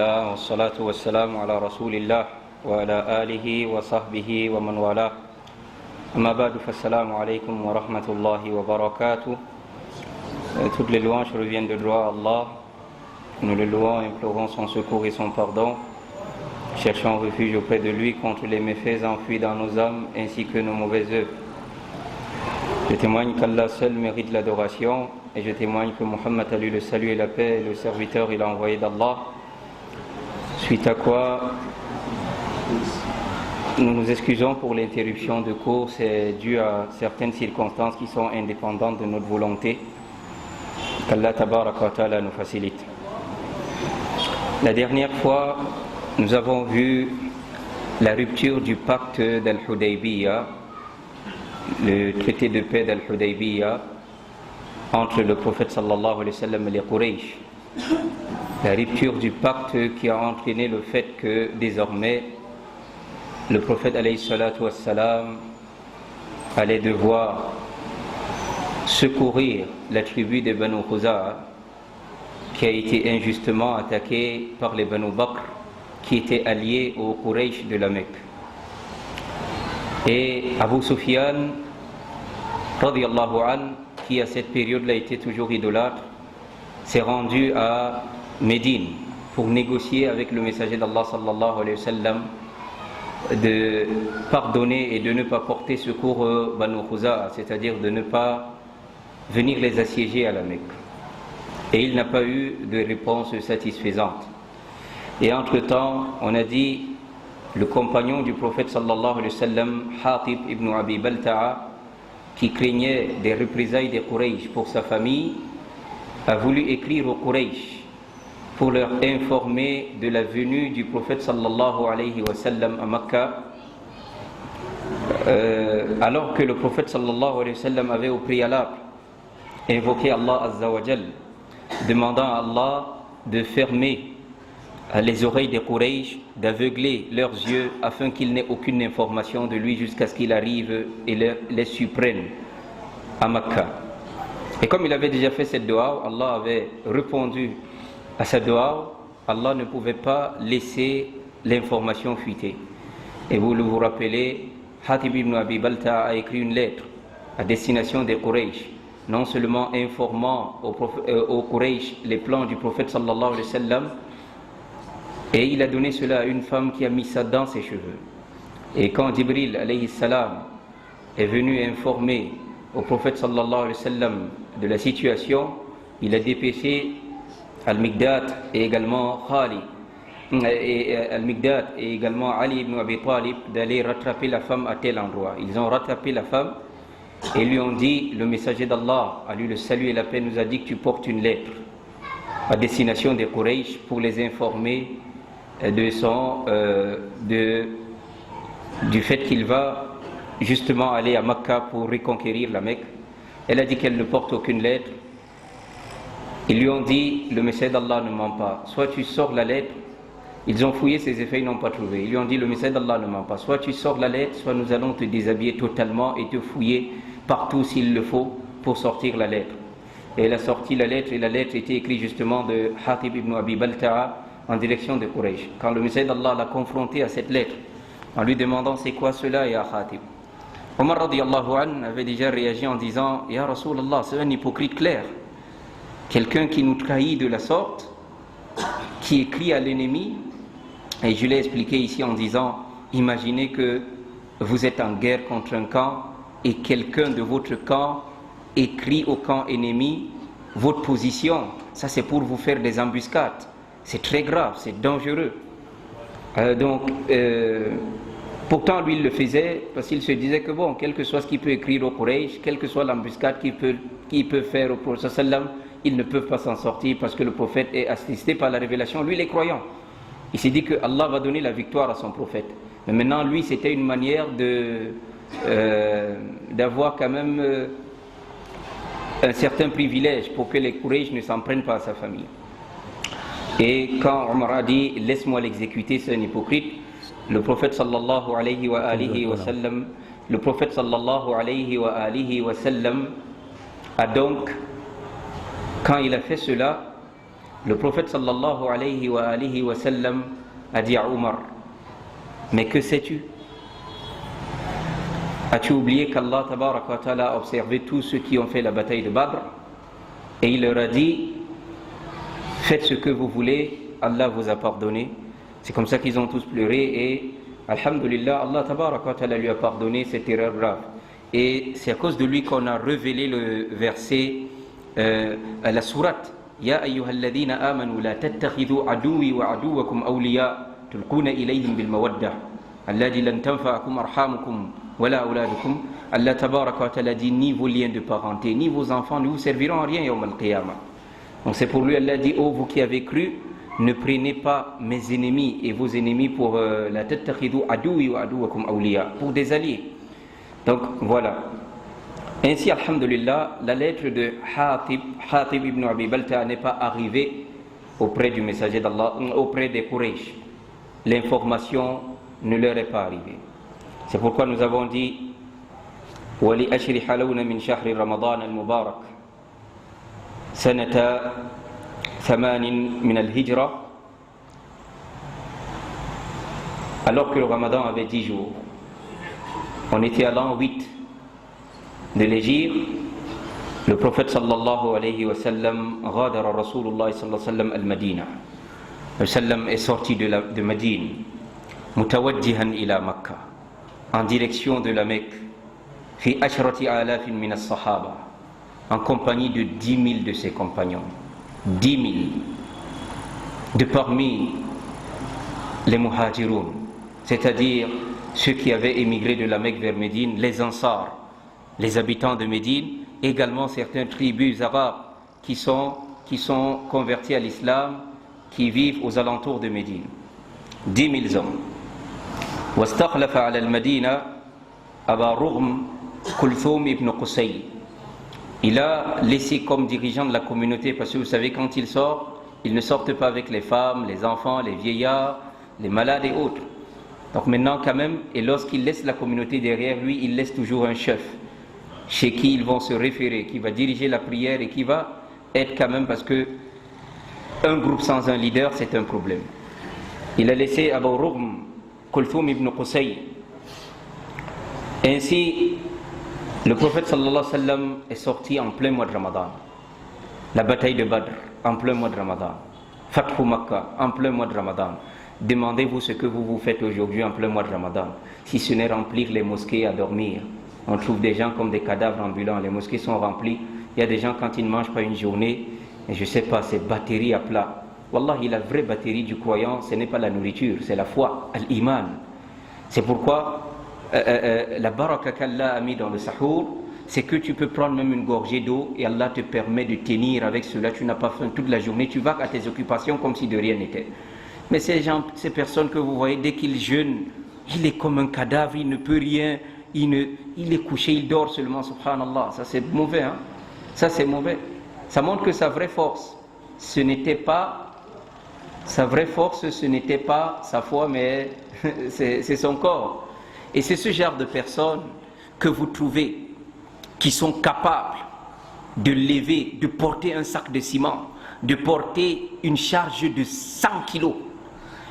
والصلاة والسلام على رسول الله وعلى آله وصحبه ومن والاه أما بعد فالسلام عليكم ورحمة الله وبركاته. Toutes les louanges reviennent de droit à Allah. Nous le louons et implorons son secours et son pardon. Cherchons refuge auprès de lui contre les méfaits enfuis dans nos âmes ainsi que nos mauvaises œuvres. Je témoigne qu'Allah seul mérite l'adoration et je témoigne que Muhammad a lui le salut et la paix et le serviteur il a envoyé d'Allah. Suite à quoi nous nous excusons pour l'interruption de cours, c'est dû à certaines circonstances qui sont indépendantes de notre volonté. Qu'Allah tabaraka wa ta'ala nous facilite. La dernière fois, nous avons vu la rupture du pacte d'Al-Hudaybiyah, le traité de paix d'Al-Hudaybiyah entre le prophète sallallahu alayhi wa sallam et les Quraysh. La rupture du pacte qui a entraîné le fait que désormais le prophète alayhi salatu wassalam allait devoir secourir la tribu des Banu Khuza'a qui a été injustement attaquée par les Banu Bakr qui étaient alliés aux Quraysh de la Mecque. Et Abu Sufyan radiyallahu anhu, qui à cette période-là était toujours idolâtre, s'est rendu à Médine pour négocier avec le messager d'Allah sallallahu alayhi wa sallam de pardonner et de ne pas porter secours aux Banu Khuza'a, c'est-à-dire de ne pas venir les assiéger à la Mecque. Et il n'a pas eu de réponse satisfaisante. Et entre-temps, on a dit, le compagnon du prophète sallallahu alayhi wa sallam, Hatib ibn Abi Balta'a, qui craignait des représailles des Quraysh pour sa famille, a voulu écrire aux Quraysh pour leur informer de la venue du prophète sallallahu alayhi wa sallam à Makkah, alors que le prophète sallallahu alayhi wa sallam avait au préalable invoqué Allah azza wa jal, demandant à Allah de fermer les oreilles des Quraysh, d'aveugler leurs yeux afin qu'ils n'aient aucune information de lui jusqu'à ce qu'il arrive et les supprenne à Makkah. Et comme il avait déjà fait cette dua, Allah avait répondu à sa dua, Allah ne pouvait pas laisser l'information fuiter. Et vous vous rappelez, Hatib ibn Abi Balta'a a écrit une lettre à destination des Quraysh, non seulement informant aux Quraysh les plans du prophète sallallahu alayhi wa sallam, et il a donné cela à une femme qui a mis ça dans ses cheveux. Et quand Jibril alayhi salam est venu informer au prophète sallallahu alayhi wa sallam de la situation, il a dépêché Al-Miqdad et également Al-Miqdad et également Ali ibn Abi Talib d'aller rattraper la femme à tel endroit. Ils ont rattrapé la femme et lui ont dit, le messager d'Allah, à lui le salut et la paix, nous a dit que tu portes une lettre à destination des Quraysh pour les informer du fait qu'il va justement aller à Makkah pour reconquérir la Mecque. Elle a dit qu'elle ne porte aucune lettre. Ils lui ont dit, le messager d'Allah ne ment pas, soit tu sors la lettre. Ils ont fouillé ses effets, ils n'ont pas trouvé. Ils lui ont dit, le messager d'Allah ne ment pas, soit tu sors la lettre, soit nous allons te déshabiller totalement et te fouiller partout s'il le faut pour sortir la lettre. Et elle a sorti la lettre et la lettre était écrite justement de Hatib ibn Abi Balta'a en direction de Quraysh. Quand le messager d'Allah l'a confronté à cette lettre en lui demandant c'est quoi cela, ya Hatib, Omar radiyallahu anhu avait déjà réagi en disant, ya Rasulallah, c'est un hypocrite clair, quelqu'un qui nous trahit de la sorte, qui écrit à l'ennemi. Et je l'ai expliqué ici en disant, imaginez que vous êtes en guerre contre un camp et quelqu'un de votre camp écrit au camp ennemi votre position. Ça c'est pour vous faire des embuscades. C'est très grave, c'est dangereux. Pourtant lui il le faisait parce qu'il se disait que bon, quel que soit ce qu'il peut écrire au Quraysh, quelle que soit l'embuscade qu'il peut faire au prophète sallam, ils ne peuvent pas s'en sortir parce que le prophète est assisté par la révélation. Lui, il est croyant. Il s'est dit que Allah va donner la victoire à son prophète. Mais maintenant, lui, c'était une manière d'avoir quand même un certain privilège pour que les Quraysh ne s'en prennent pas à sa famille. Et quand Omar a dit, laisse-moi l'exécuter, c'est un hypocrite, le prophète sallallahu alayhi wa alihi wa sallam, a donc, quand il a fait cela, Le prophète sallallahu alayhi wa sallam a dit à Omar, mais que sais-tu? As-tu oublié qu'Allah tabaraka wa ta'ala a observé tous ceux qui ont fait la bataille de Badr et il leur a dit, faites ce que vous voulez, Allah vous a pardonné. C'est comme ça qu'ils ont tous pleuré et alhamdulillah, Allah tabaraka wa ta'ala lui a pardonné cette erreur grave. Et c'est à cause de lui qu'on a révélé le verset à la sourate Ya ayyuhalladhina amanu la tattakhidhu aduwwi wa aduwwakum awliya tulquna ilayhim bil mawaddah alladhi lan tanfa'akum arhamukum wala auladukum. Allah tabaraka wa ta'ala dit, ni vos liens de parenté ni vos enfants ne vous serviront à rien yawm al-qiyamah. Donc c'est pour lui, Allah dit, oh vous qui avez cru, ne prenez pas mes ennemis et vos ennemis pour la tattakhidhu aduwwi wa aduwwakum awliya, pour des alliés. Donc voilà. Ainsi, alhamdulillah, la lettre de Hatib ibn Abi Balta'a n'est pas arrivée auprès du messager d'Allah, auprès des Quraysh. L'information ne leur est pas arrivée. C'est pourquoi nous avons dit Wali ashri halawna min shahri Ramadan al-Mubarak sanata 8 min al-Hijra. Alors que le Ramadan avait 10 jours, on était à l'an 8 de l'Égypte. Le prophète sallallahu alayhi wa sallam ghadara Rasulullah sallallahu alayhi wa sallam al-Madina. Le sallam est sorti de Médine, mutawajjihan ila Makkah, en direction de la Mecque, fi ashrati alafin min as-sahaba, en compagnie de 10 000 de ses compagnons. 10 000 de parmi les muhajiroun, c'est-à-dire ceux qui avaient émigré de la Mecque vers Médine, les Ansar, les habitants de Médine, également certaines tribus arabes qui sont convertis à l'islam, qui vivent aux alentours de Médine. 10 000 hommes. واستخلف على المدينة أبا رغم كلثوم ibn Qusay. Il a laissé comme dirigeant de la communauté, parce que vous savez, quand ils sortent, ils ne sortent pas avec les femmes, les enfants, les vieillards, les malades et autres. Donc maintenant quand même, et lorsqu'il laisse la communauté derrière lui, il laisse toujours un chef chez qui ils vont se référer, qui va diriger la prière et qui va être quand même, parce que un groupe sans un leader, c'est un problème. Il a laissé Abu Rughm Kulthum ibn Qusay. Ainsi, le prophète sallallahu alayhi wa sallam est sorti en plein mois de Ramadan. La bataille de Badr, en plein mois de Ramadan. Fathu Makkah, en plein mois de Ramadan. Demandez-vous ce que vous faites aujourd'hui en plein mois de Ramadan, si ce n'est remplir les mosquées à dormir. On trouve des gens comme des cadavres ambulants, les mosquées sont remplies. Il y a des gens, quand ils ne mangent pas une journée, et je ne sais pas, c'est batterie à plat. Wallahi, la vraie batterie du croyant, ce n'est pas la nourriture, c'est la foi, al-iman. C'est pourquoi la baraka qu'Allah a mis dans le sahour, c'est que tu peux prendre même une gorgée d'eau et Allah te permet de tenir avec cela. Tu n'as pas faim toute la journée, tu vas à tes occupations comme si de rien n'était. Mais ces gens, ces personnes que vous voyez, dès qu'ils jeûnent, il est comme un cadavre, il ne peut rien, il est couché, il dort seulement, subhanallah. Ça c'est mauvais, hein? Ça c'est mauvais. Ça montre que sa vraie force, ce n'était pas sa vraie force, ce n'était pas sa foi, mais c'est son corps. Et c'est ce genre de personnes que vous trouvez qui sont capables de lever, de porter un sac de ciment, de porter une charge de 100 kilos,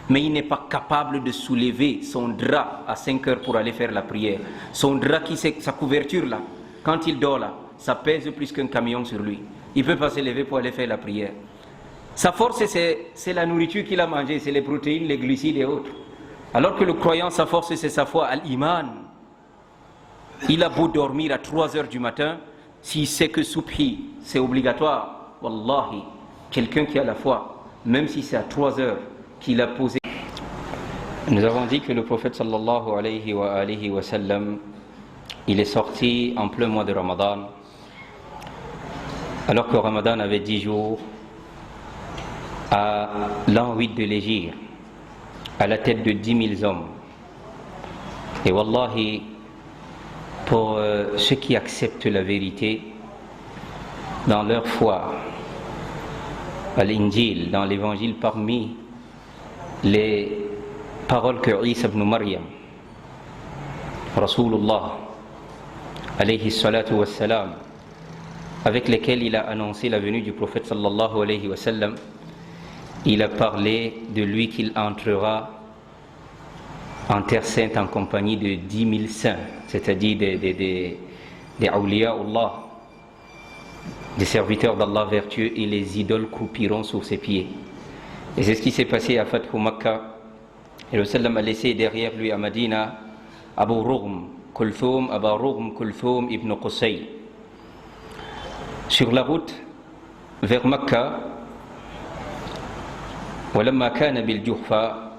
mais il n'est pas capable de soulever son drap à 5 heures pour aller faire la prière. Son drap, sa couverture là, quand il dort là, ça pèse plus qu'un camion sur lui. Il ne peut pas se lever pour aller faire la prière. Sa force, c'est la nourriture qu'il a mangée, c'est les protéines, les glucides et autres. Alors que le croyant, sa force, c'est sa foi, al-iman. Il a beau dormir à 3 heures du matin, s'il sait que subhi, c'est obligatoire, wallahi, quelqu'un qui a la foi, même si c'est à 3 heures qu'il a posé. Nous avons dit que le prophète sallallahu alayhi wa sallam, il est sorti en plein mois de Ramadan, alors que Ramadan avait 10 jours, à l'an 8 de l'Hégire, à la tête de 10 000 hommes. Et wallahi, pour ceux qui acceptent la vérité dans leur foi, à l'Injil, dans l'Évangile, parmi les paroles que Isa ibn Maryam, Rasulullah, alayhi salatu wassalam, avec lesquelles il a annoncé la venue du prophète sallallahu alayhi wa sallam, il a parlé de lui qu'il entrera en terre sainte en compagnie de 10 000 saints, c'est-à-dire des awliya Allah, des serviteurs d'Allah vertueux, et les idoles croupiront sous ses pieds. Et c'est ce qui s'est passé à Fathu Makkah. Et le sallam a laissé derrière lui à Madina Abu Rughm Kulthum ibn Qusay. Sur la route vers Makkah, ولما كان بالجحفة,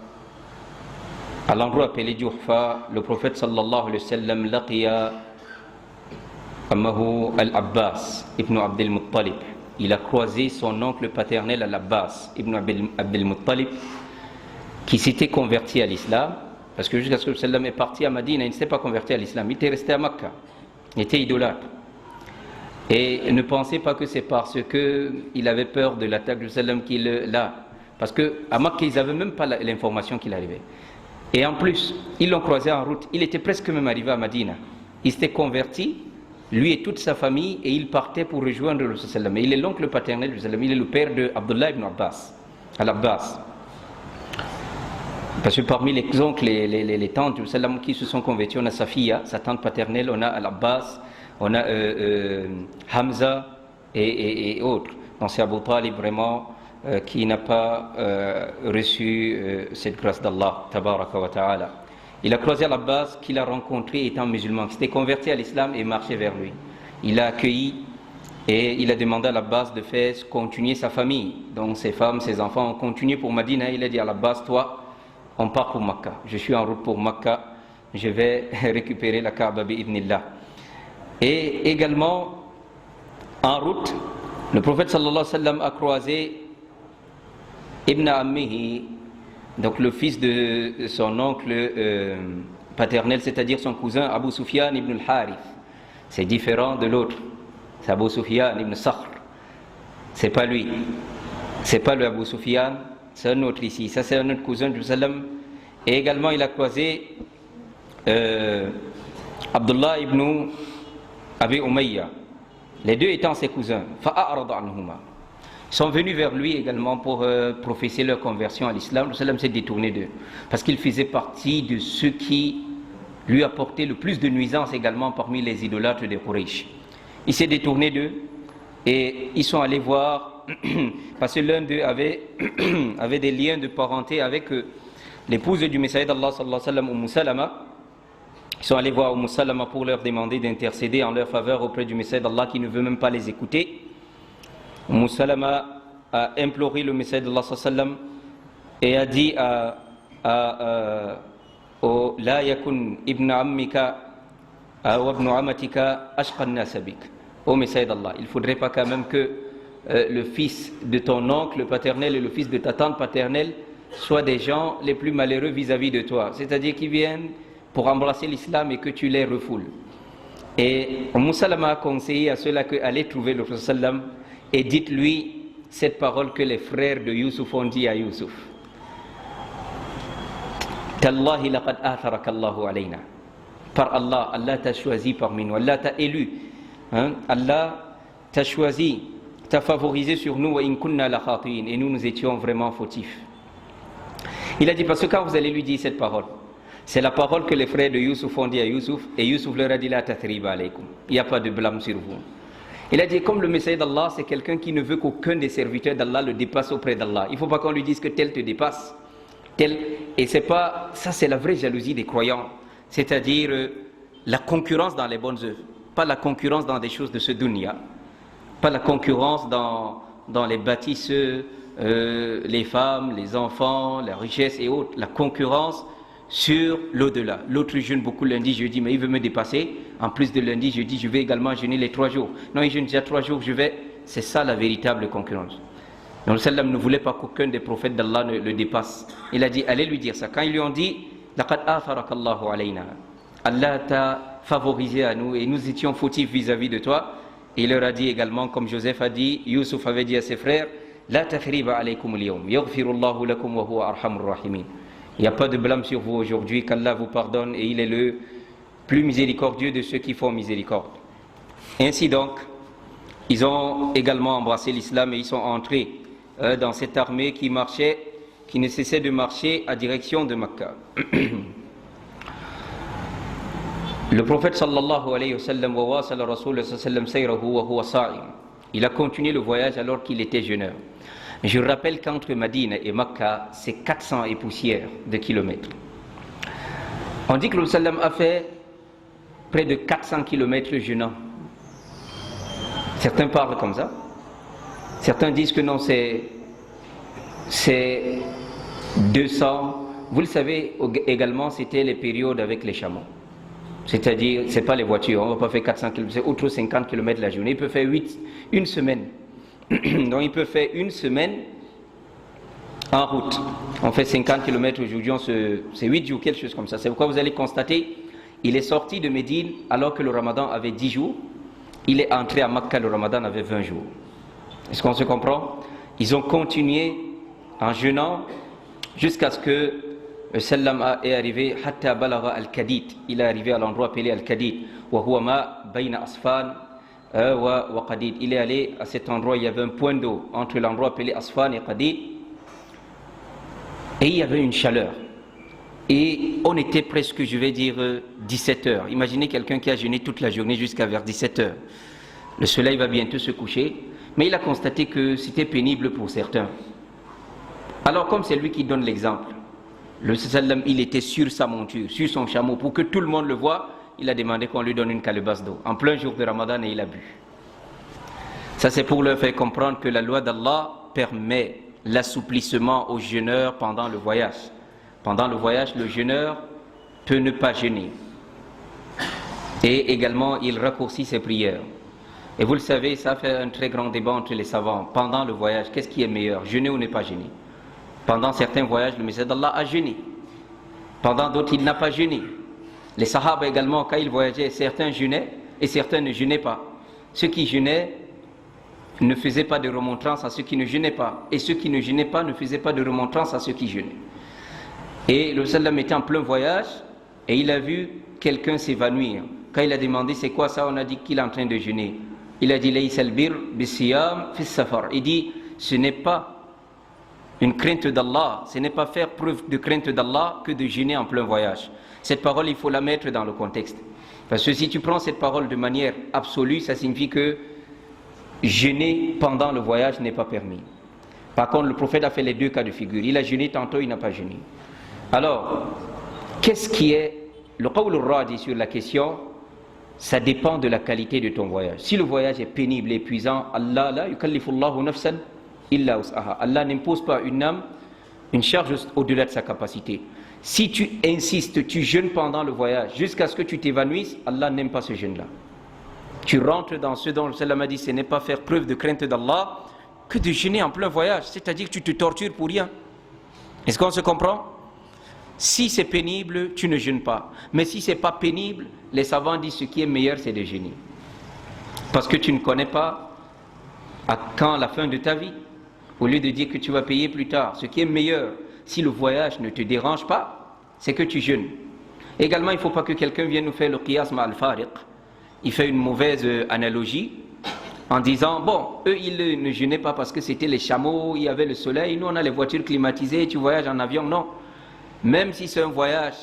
à l'endroit appelé Juhfa, le prophète sallallahu alayhi wa sallam laqiya ammahu al-Abbas ibn Abdel Muttalib. Il a croisé son oncle paternel al-Abbas ibn Abdel Muttalib, qui s'était converti à l'islam, parce que jusqu'à ce que le sallam est parti à Madina, il ne s'était pas converti à l'islam, il était resté à Makkah, il était idolâtre. Et ne pensez pas que c'est parce qu'il avait peur de l'attaque du sallam qu'il l'a, parce qu'à Makkah, ils n'avaient même pas l'information qu'il arrivait. Et en plus, ils l'ont croisé en route, il était presque même arrivé à Madina. Il s'était converti, lui et toute sa famille, et il partait pour rejoindre le sallam. Il est l'oncle paternel du sallam, il est le père de Abdullah ibn Abbas, al-Abbas. Parce que parmi les oncles et les tantes du sallam qui se sont convertis, on a Safiya, sa tante paternelle, on a al-Abbas, on a Hamza et autres. Donc c'est Abu Talib vraiment qui n'a pas reçu cette grâce d'Allah, tabaraka wa ta'ala. Il a croisé al-Abbas qu'il a rencontré étant musulman, qui s'était converti à l'islam et marché vers lui. Il l'a accueilli et il a demandé à al-Abbas de faire continuer sa famille. Donc ses femmes, ses enfants ont continué pour Madina. Il a dit à al-Abbas, toi, on part pour Makkah. Je suis en route pour Makkah. Je vais récupérer la Kaaba bi'idnillah. Et également, en route, le prophète sallallahu alayhi wa sallam a croisé Ibn Ammihi, donc le fils de son oncle paternel, c'est-à-dire son cousin Abu Sufyan ibn al-Harith. C'est différent de l'autre. C'est Abu Sufyan ibn Sakhr. C'est pas lui. C'est pas le Abu Sufyan, c'est un autre ici. Ça, c'est un autre cousin du sallam. Et également, il a croisé Abdullah ibn Abi Umayya. Les deux étant ses cousins. Fa'a'arada anhuma. Ils sont venus vers lui également pour professer leur conversion à l'islam. Le sallam s'est détourné d'eux, parce qu'il faisait partie de ceux qui lui apportaient le plus de nuisances également parmi les idolâtres de Quraysh. Il s'est détourné d'eux et ils sont allés voir, parce que l'un d'eux avait des liens de parenté avec l'épouse du Messaïd d'Allah sallallahu alayhi wa sallam, Umm Salama. Ils sont allés voir Umm Salama pour leur demander d'intercéder en leur faveur auprès du Messaïd d'Allah, qui ne veut même pas les écouter. Umm Salama a imploré le Messaïd d'Allah sallam et a dit La yakun ibn ammika wa ibn amatika ashqa an-nas bik. Ô Messaïd d'Allah, il ne faudrait pas quand même que le fils de ton oncle paternel et le fils de ta tante paternelle soient des gens les plus malheureux vis-à-vis de toi, c'est-à-dire qu'ils viennent pour embrasser l'islam et que tu les refoules. Et Umm Salama a conseillé à ceux-là qu'aller trouver le Prophète sallam et dites-lui cette parole que les frères de Youssouf ont dit à Youssouf. Tallahi laqad atharaka Allahu alayna. Par Allah, Allah t'a choisi parmi nous, Allah t'a élu, Allah t'a choisi, t'a favorisé sur nous, wa in kunna la khati'in, et nous étions vraiment fautifs. Il a dit, parce que quand vous allez lui dire cette parole, c'est la parole que les frères de Youssouf ont dit à Youssouf, et Youssouf leur a dit la tathriba alaykum, il n'y a pas de blâme sur vous. Il a dit, comme le Messie d'Allah, c'est quelqu'un qui ne veut qu'aucun des serviteurs d'Allah le dépasse auprès d'Allah. Il ne faut pas qu'on lui dise que tel te dépasse, tel. Et c'est pas, ça c'est la vraie jalousie des croyants, c'est-à-dire la concurrence dans les bonnes œuvres, pas la concurrence dans des choses de ce dunya, pas la concurrence dans les bâtisses, les femmes, les enfants, la richesse et autres, la concurrence sur l'au-delà. L'autre jeûne beaucoup lundi, jeudi, mais il veut me dépasser. En plus de lundi, jeudi, je vais également jeûner les 3 jours. Non, il jeûne déjà 3 jours, je vais. C'est ça la véritable concurrence. Donc le sallam ne voulait pas qu'aucun des prophètes d'Allah ne le dépasse. Il a dit, allez lui dire ça. Quand ils lui ont dit, laqad atharaka Allahu alayna, Allah t'a favorisé à nous et nous étions fautifs vis-à-vis de toi. Et il leur a dit également, comme Joseph a dit, Youssouf avait dit à ses frères, la tathriba alaykum al-yawm, yaghfirullahu lakum wa huwa arhamur rahimin. Il n'y a pas de blâme sur vous aujourd'hui, qu'Allah vous pardonne et il est le plus miséricordieux de ceux qui font miséricorde. Ainsi donc, ils ont également embrassé l'islam et ils sont entrés dans cette armée qui marchait, qui ne cessait de marcher à direction de Mecca. Le prophète sallallahu alayhi wa sallam wa wasala rasul sallam sayrahu wa huwa sa'im. Il a continué le voyage alors qu'il était jeûneur. Je rappelle qu'entre Médine et Mecca, c'est 400 et poussières de kilomètres. On dit que le sallam a fait près de 400 kilomètres jeûnant. Certains parlent comme ça. Certains disent que non, c'est 200. Vous le savez également, c'était les périodes avec les chameaux. C'est-à-dire, ce n'est pas les voitures, on ne va pas faire 400 km, c'est autre 50 km la journée. Il peut faire une semaine. Donc il peut faire une semaine en route. On fait 50 km aujourd'hui, c'est 8 jours, quelque chose comme ça. C'est pourquoi vous allez constater, il est sorti de Médine alors que le Ramadan avait 10 jours. Il est entré à Mecca, le Ramadan avait 20 jours. Est-ce qu'on se comprend? Ils ont continué en jeûnant jusqu'à ce que le sallam est arrivé hatta balagha al-Kadid. Il est arrivé à l'endroit appelé al-Kadid. Wa huwa ma bayna Asfan wa Qadid. Il est allé à cet endroit, il y avait un point d'eau entre l'endroit appelé Asfan et Qadid. Et il y avait une chaleur. Et on était presque, je vais dire, 17 heures. Imaginez quelqu'un qui a jeûné toute la journée jusqu'à vers 17 heures. Le soleil va bientôt se coucher. Mais il a constaté que c'était pénible pour certains. Alors comme c'est lui qui donne l'exemple, le sallam, il était sur sa monture, sur son chameau, pour que tout le monde le voie, il a demandé qu'on lui donne une calebasse d'eau, en plein jour de Ramadan, et il a bu. Ça c'est pour leur faire comprendre que la loi d'Allah permet l'assouplissement aux jeûneurs pendant le voyage. Pendant le voyage, le jeûneur peut ne pas jeûner. Et également, il raccourcit ses prières. Et vous le savez, ça fait un très grand débat entre les savants. Pendant le voyage, qu'est-ce qui est meilleur, jeûner ou ne pas jeûner? Pendant certains voyages, le messager d'Allah a jeûné. Pendant d'autres, il n'a pas jeûné. Les sahaba également, quand ils voyageaient, certains jeûnaient et certains ne jeûnaient pas. Ceux qui jeûnaient ne faisaient pas de remontrance à ceux qui ne jeûnaient pas. Et ceux qui ne jeûnaient pas ne faisaient pas de remontrance à ceux qui jeûnaient. Et le sallam était en plein voyage et il a vu quelqu'un s'évanouir. Quand il a demandé c'est quoi ça, on a dit qu'il est en train de jeûner. Il a dit Laysa al-birr bis-siyam fi as-safar. Il dit ce n'est pas une crainte d'Allah, ce n'est pas faire preuve de crainte d'Allah que de jeûner en plein voyage. Cette parole, il faut la mettre dans le contexte. Parce que si tu prends cette parole de manière absolue, ça signifie que jeûner pendant le voyage n'est pas permis. Par contre, le prophète a fait les deux cas de figure. Il a jeûné tantôt, il n'a pas jeûné. Alors, qu'est-ce qui est le qawl al-radi sur la question? Ça dépend de la qualité de ton voyage. Si le voyage est pénible, épuisant, Allah la yukallifullahu nafsan illa wus'aha. Allah n'impose pas une âme une charge au-delà de sa capacité. Si tu insistes, tu jeûnes pendant le voyage jusqu'à ce que tu t'évanouisses, Allah n'aime pas ce jeûne-là. Tu rentres dans ce dont le sallam a dit, ce n'est pas faire preuve de crainte d'Allah que de jeûner en plein voyage, c'est-à-dire que tu te tortures pour rien. Est-ce qu'on se comprend? Si c'est pénible, tu ne jeûnes pas. Mais si ce n'est pas pénible, les savants disent ce qui est meilleur, c'est de jeûner. Parce que tu ne connais pas à quand la fin de ta vie. Au lieu de dire que tu vas payer plus tard, ce qui est meilleur, si le voyage ne te dérange pas, c'est que tu jeûnes. Également, il ne faut pas que quelqu'un vienne nous faire le qiyas al-fariq. Il fait une mauvaise analogie en disant, bon, eux, ils ne jeûnaient pas parce que c'était les chameaux, il y avait le soleil, nous, on a les voitures climatisées, tu voyages en avion. Non. Même si c'est un voyage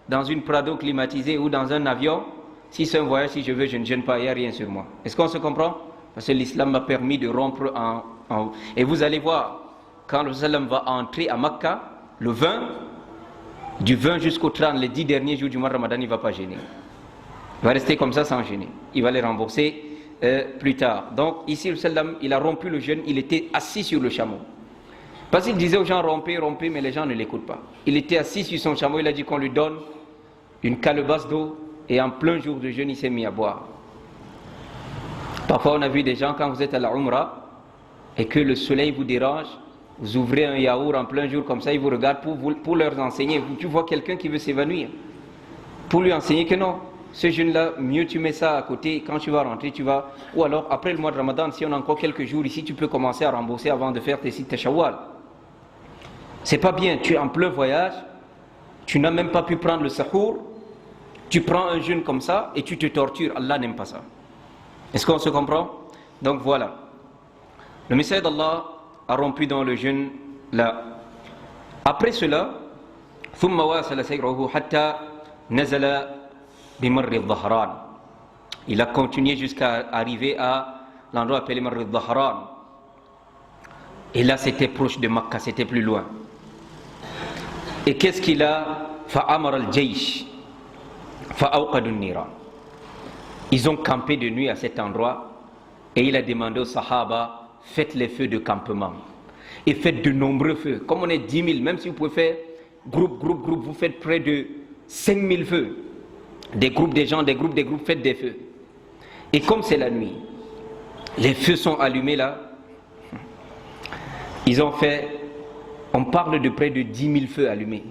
dans une Prado climatisée ou dans un avion, si c'est un voyage, si je veux, je ne jeûne pas, il n'y a rien sur moi. Est-ce qu'on se comprend? Parce que l'islam m'a permis de rompre Et vous allez voir, quand le sallam va entrer à Mecca, le 20, du 20 jusqu'au 30, les 10 derniers jours du mois de Ramadan, il ne va pas gêner. Il va rester comme ça sans gêner. Il va les rembourser plus tard. Donc ici, le sallam, il a rompu le jeûne, il était assis sur le chameau. Parce qu'il disait aux gens, rompez, rompez, mais les gens ne l'écoutent pas. Il était assis sur son chameau, il a dit qu'on lui donne une calebasse d'eau, et en plein jour de jeûne, il s'est mis à boire. Parfois, on a vu des gens, quand vous êtes à la Umrah, et que le soleil vous dérange, vous ouvrez un yaourt en plein jour, comme ça, ils vous regardent pour leur enseigner. Tu vois quelqu'un qui veut s'évanouir, pour lui enseigner que non, ce jeûne-là, mieux tu mets ça à côté, quand tu vas rentrer, tu vas... Ou alors, après le mois de Ramadan, si on a encore quelques jours ici, tu peux commencer à rembourser avant de faire tes sites Shawwal. C'est pas bien, tu es en plein voyage, tu n'as même pas pu prendre le sahour, tu prends un jeûne comme ça et tu te tortures. Allah n'aime pas ça. Est-ce qu'on se comprend? Donc voilà. Le messager d'Allah a rompu dans le jeûne là. Après cela, ثم واصل سيره حتى نزل بمر الظهران. Il a continué jusqu'à arriver à l'endroit appelé Marr al-Dhahran. Et là, c'était proche de Makkah, c'était plus loin. Et qu'est-ce qu'il a? فأمر الجيش فأوقدوا النيران. Ils ont campé de nuit à cet endroit et il a demandé aux Sahaba, faites les feux de campement et faites de nombreux feux. Comme on est 10 000, même si vous pouvez faire groupe, vous faites près de 5 000 feux. Des groupes, des gens, des groupes, faites des feux. Et comme c'est la nuit, les feux sont allumés là. Ils ont fait, on parle de près de 10 000 feux allumés.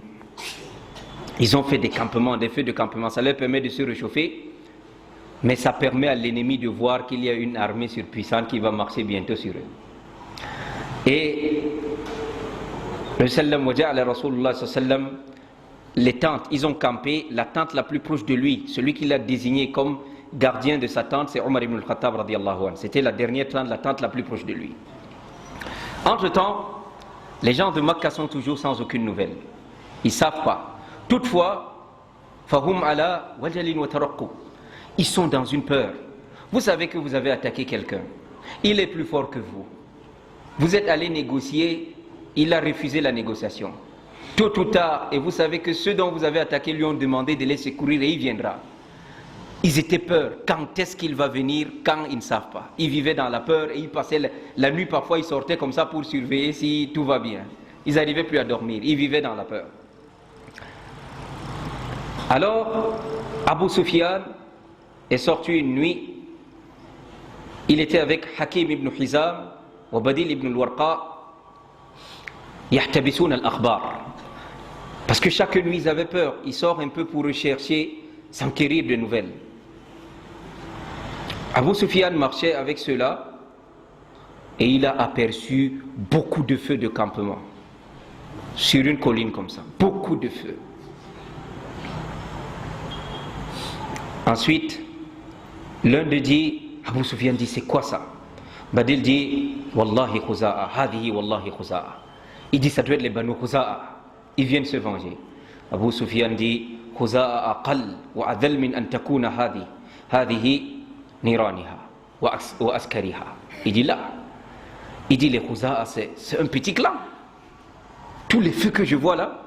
Ils ont fait des campements, des feux de campement. Ça leur permet de se réchauffer, mais ça permet à l'ennemi de voir qu'il y a une armée surpuissante qui va marcher bientôt sur eux. Et le sallam wa ja'ala Rasulullah sallam, les tentes, ils ont campé, la tente la plus proche de lui, celui qu'il a désigné comme gardien de sa tente, c'est Omar ibn al-Khattab radiyallahu anhu. C'était la dernière tente, la tente la plus proche de lui. Entre-temps, les gens de Makkah sont toujours sans aucune nouvelle. Ils ne savent pas. Toutefois, fahum ala wajalin wa taraqqu. Ils sont dans une peur. Vous savez que vous avez attaqué quelqu'un. Il est plus fort que vous. Vous êtes allé négocier, il a refusé la négociation. Tôt ou tard, et vous savez que ceux dont vous avez attaqué lui ont demandé de les secourir et il viendra. Ils étaient peur. Quand est-ce qu'il va venir? Quand ils ne savent pas. Ils vivaient dans la peur et ils passaient la nuit, parfois ils sortaient comme ça pour surveiller si tout va bien. Ils n'arrivaient plus à dormir. Ils vivaient dans la peur. Alors, Abu Sufyan est sorti une nuit. Il était avec Hakim ibn Hizam wa Badil ibn al-Warqa. Yahtabisoun al-akhbar. Parce que chaque nuit ils avaient peur. Ils sortent un peu pour rechercher, s'enquérir de nouvelles. Abu Sufyan marchait avec ceux-là et il a aperçu beaucoup de feux de campement sur une colline comme ça, beaucoup de feux. Ensuite, l'un d'eux dit, Abu Sufyan dit, c'est quoi ça? Badil dit, Wallahi Khuza'a, hadihi Wallahi Khuza'a. Il dit, ça doit être les Banu Khuza'a. Ils viennent se venger. Abu Sufyan dit, Khuza'a aqal wa adhal min an takuna hadihi niraniha wa askariha. Il dit là, il dit les Khuza'a c'est un petit clan. Tous les feux que je vois là,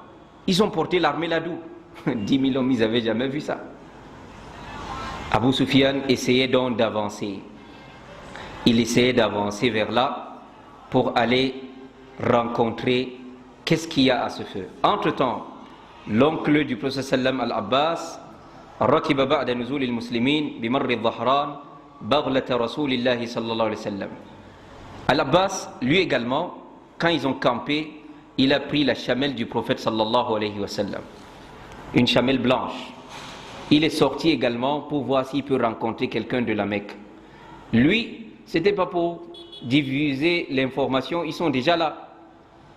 ils ont porté l'armée là-d'où? 10 000 hommes, ils n'avaient jamais vu ça. Abu Sufyan essayait donc d'avancer. Il essayait d'avancer vers là pour aller rencontrer qu'est-ce qu'il y a à ce feu. Entre-temps, l'oncle du prophète sallam al-Abbas rakiba ba'da nuzul al-muslimin bimarr al-Dhahran baghlata rasulillahi sallallahu alayhi wa sallam. Al-Abbas, lui également, quand ils ont campé, il a pris la chamelle du prophète sallallahu alayhi wa sallam, une chamelle blanche. Il est sorti également pour voir s'il peut rencontrer quelqu'un de la Mecque. Lui, c'était pas pour diffuser l'information, ils sont déjà là.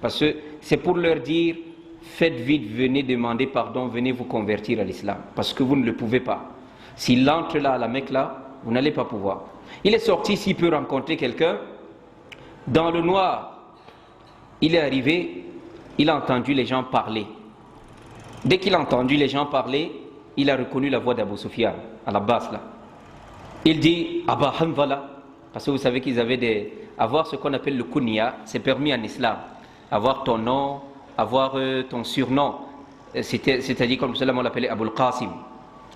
Parce que c'est pour leur dire, faites vite, venez demander pardon, venez vous convertir à l'islam. Parce que vous ne le pouvez pas. S'il entre là à la Mecque là, vous n'allez pas pouvoir. Il est sorti s'il peut rencontrer quelqu'un. Dans le noir, il est arrivé, il a entendu les gens parler. Dès qu'il a entendu les gens parler, il a reconnu la voix d'Abu Sufyan, à la base là. Il dit, Aba Hanzala, parce que vous savez qu'ils avaient avoir ce qu'on appelle le kunya, c'est permis en islam. Avoir ton nom, avoir ton surnom. C'est-à-dire, comme cela, on l'appelait Abu al-Qasim.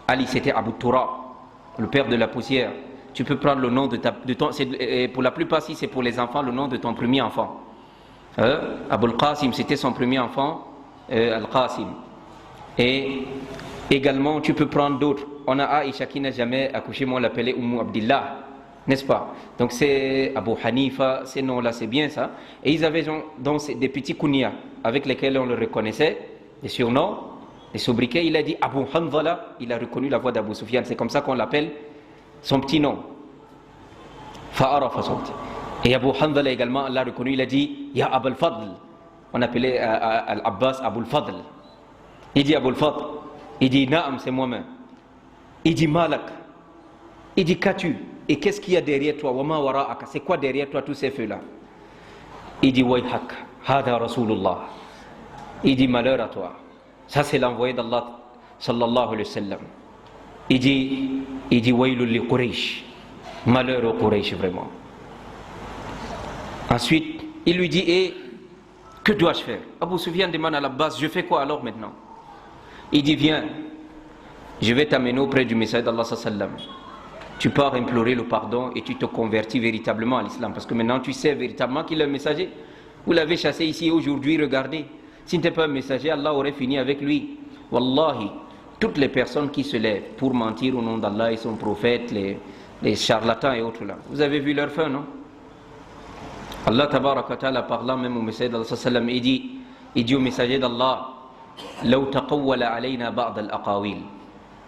Ali, c'était Abu Tura, le père de la poussière. Tu peux prendre le nom de ton... Pour la plupart, si c'est pour les enfants, le nom de ton premier enfant. Abu al-Qasim, c'était son premier enfant, Al-Qasim. Et également, tu peux prendre d'autres. On a Aïcha qui n'a jamais accouché, mais on l'appelait Abdillah. N'est-ce pas? Donc c'est Abu Hanifa, ces noms-là, c'est bien ça. Et ils avaient donc des petits kunya avec lesquels on le reconnaissait, des surnoms, des sobriquets. Il a dit Abu Hanzala, il a reconnu la voix d'Abu Sufyan. C'est comme ça qu'on l'appelle, son petit nom. Fa'arafa sawti. Et Abu Hanzala également, l'a reconnu, il a dit Ya Abul Fadl. On appelait Al-Abbas Abul Fadl. Il dit Abul Fadl. Il dit Naam, c'est moi-même. Il dit Malak. Il dit qu'as-tu? Et qu'est-ce qu'il y a derrière toi? Wama wara'aka. C'est quoi derrière toi tous ces feux-là? Il dit Wayhak, Hada Rasulullah. Il dit malheur à toi. Ça c'est l'envoyé d'Allah sallallahu alayhi wa sallam. Il dit Waylul li Quraysh. Malheur au Quraysh vraiment. Ensuite, il lui dit que dois-je faire? Abu Sufyan demande à l'Abbas, je fais quoi alors maintenant? Il dit viens, je vais t'amener auprès du messager d'Allah sallallahu alayhi wa sallam. Tu pars implorer le pardon et tu te convertis véritablement à l'islam. Parce que maintenant tu sais véritablement qu'il est un messager. Vous l'avez chassé ici aujourd'hui, regardez. S'il n'était pas un messager, Allah aurait fini avec lui. Wallahi, toutes les personnes qui se lèvent pour mentir au nom d'Allah et son prophète, les charlatans et autres là, vous avez vu leur fin, non? Allah tabaraka wa ta'ala parlant même au messager d'Allah sallallahu alayhi wa sallam, il dit au messager d'Allah, لو تقول علينا بعض الأقاويل.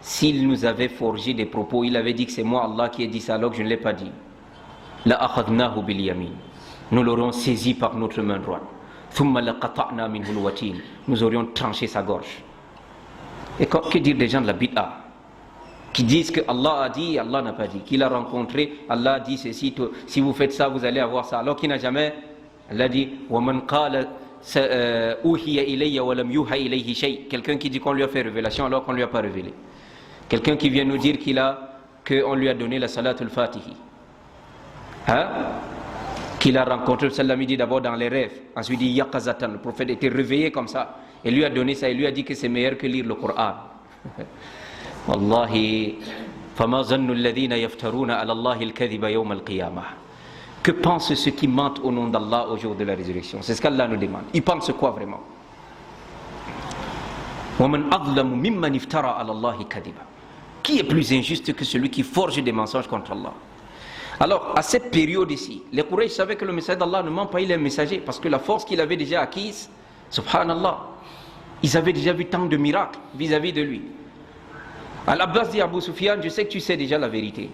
S'il nous avait forgé des propos, il avait dit que c'est moi Allah qui ai dit ça alors que je ne l'ai pas dit. La akhadnahu bil yamin. Nous l'aurions saisi par notre main droite. Thumma laqata'na minhu al-watin. Nous aurions tranché sa gorge. Et que dire des gens de la bid'a qui disent que Allah a dit, Allah n'a pas dit, qu'il a rencontré, Allah a dit ceci, si vous faites ça, vous allez avoir ça, alors qu'il n'a jamais, Allah dit وَمَنْ قَالَ أُوحِيَ إِلَيَّ وَلَمْ يُوحَ إِلَيْهِ شَيْء. Quelqu'un qui dit qu'on lui a fait révélation alors qu'on ne lui a pas révélé. Quelqu'un qui vient nous dire qu'on lui a donné la salatul fatihi. Hein? Qu'il a rencontré le salam, il dit d'abord dans les rêves. Ensuite il dit yaqazatan. Le prophète était réveillé comme ça. Et lui a donné ça. Et lui a dit que c'est meilleur que lire le Coran. Wallahi. فَمَا ظَنُّ الَّذِينَ يَفْتَرُونَ عَلَى اللَّهِ الْكَذِبَ يَوْمَ الْقِيَامَةِ. Que pensent ceux qui mentent au nom d'Allah au jour de la résurrection? C'est ce qu'Allah nous demande. Ils pensent quoi vraiment? وَمَنْ أَظْلَمُ مِمَّنِ افْتَرَى عَلَى اللَّهِ كَذِبًا. Qui est plus injuste que celui qui forge des mensonges contre Allah? Alors, à cette période ici, les Quraysh savaient que le messager d'Allah ne ment pas, il est un messager, parce que la force qu'il avait déjà acquise, subhanallah, ils avaient déjà vu tant de miracles vis-à-vis de lui. Al-Abbas dit à Abu Sufyan, je sais que tu sais déjà la vérité.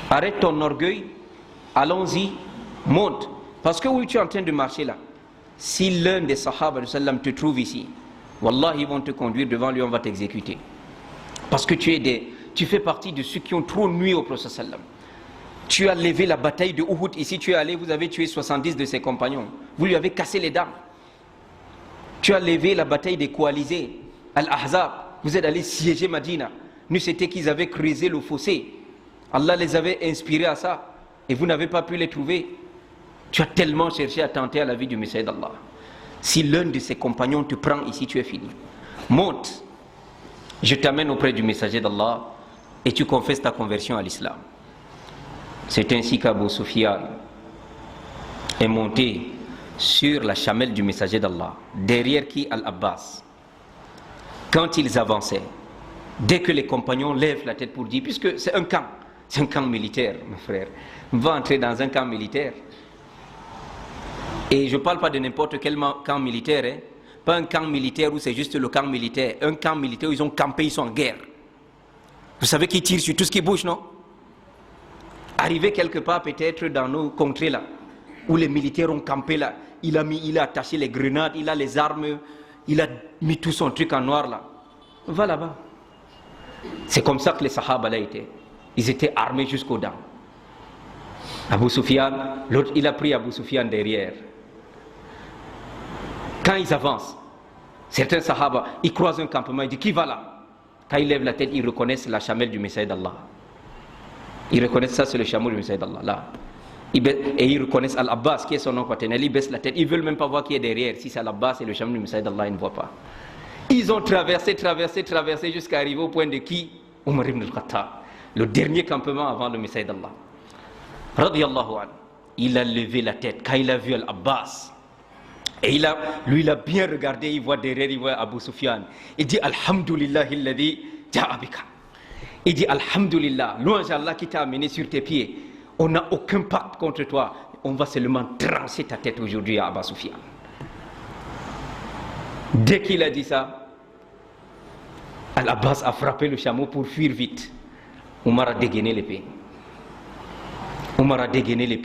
Arrête ton orgueil, allons-y, monte. Parce que où tu es en train de marcher là, si l'un des Sahaba te trouve ici, wallah, ils vont te conduire devant lui, on va t'exécuter. Parce que tu fais partie de ceux qui ont trop nui au prophète sallam. Tu as levé la bataille de Uhud. Ici tu es allé, vous avez tué 70 de ses compagnons. Vous lui avez cassé les dents. Tu as levé la bataille des coalisés. Al-Ahzab, vous êtes allé siéger Madina. Nous c'était qu'ils avaient creusé le fossé. Allah les avait inspirés à ça. Et vous n'avez pas pu les trouver. Tu as tellement cherché à tenter à la vie du messager d'Allah. Si l'un de ses compagnons te prend ici, tu es fini. Monte. Je t'amène auprès du messager d'Allah et tu confesses ta conversion à l'islam. C'est ainsi qu'Abu Sufyan est monté sur la chamelle du messager d'Allah, derrière qui Al-Abbas. Quand ils avançaient, dès que les compagnons lèvent la tête pour dire, puisque c'est un camp militaire, mon frère, on va entrer dans un camp militaire. Et je ne parle pas de n'importe quel camp militaire, hein. Pas un camp militaire où c'est juste le camp militaire. Un camp militaire où ils ont campé, ils sont en guerre. Vous savez qu'ils tirent sur tout ce qui bouge, non? Arrivé quelque part peut-être dans nos contrées là, où les militaires ont campé là, il a attaché les grenades, il a les armes, il a mis tout son truc en noir là. Va là-bas. C'est comme ça que les Sahaba là étaient. Ils étaient armés jusqu'aux dents. Abu Sufyan, l'autre il a pris Abu Sufyan derrière. Quand ils avancent, certains Sahaba, ils croisent un campement, ils disent qui va là? Quand ils lèvent la tête, ils reconnaissent la chamelle du messager d'Allah. Ils reconnaissent ça, c'est le chameau du messager d'Allah. Là. Et ils reconnaissent Al-Abbas, qui est son nom paternel. Ils baissent la tête. Ils ne veulent même pas voir qui est derrière. Si c'est Al-Abbas et le chameau du messager d'Allah, ils ne voient pas. Ils ont traversé jusqu'à arriver au point de qui? Omar ibn al-Khattab. Le dernier campement avant le messager d'Allah. Radiyallahu anhu. Il a levé la tête. Quand il a vu Al-Abbas, et lui il a bien regardé, il voit derrière, il voit Abu Sufyan. Il dit Alhamdulillah alladhi ja'a bika. Il dit Alhamdulillah, louange à Allah qui t'a amené sur tes pieds. On n'a aucun pacte contre toi. On va seulement trancher ta tête aujourd'hui à Abu Sufyan. Dès qu'il a dit ça, Al-Abbas a frappé le chameau pour fuir vite. Omar a dégainé l'épée.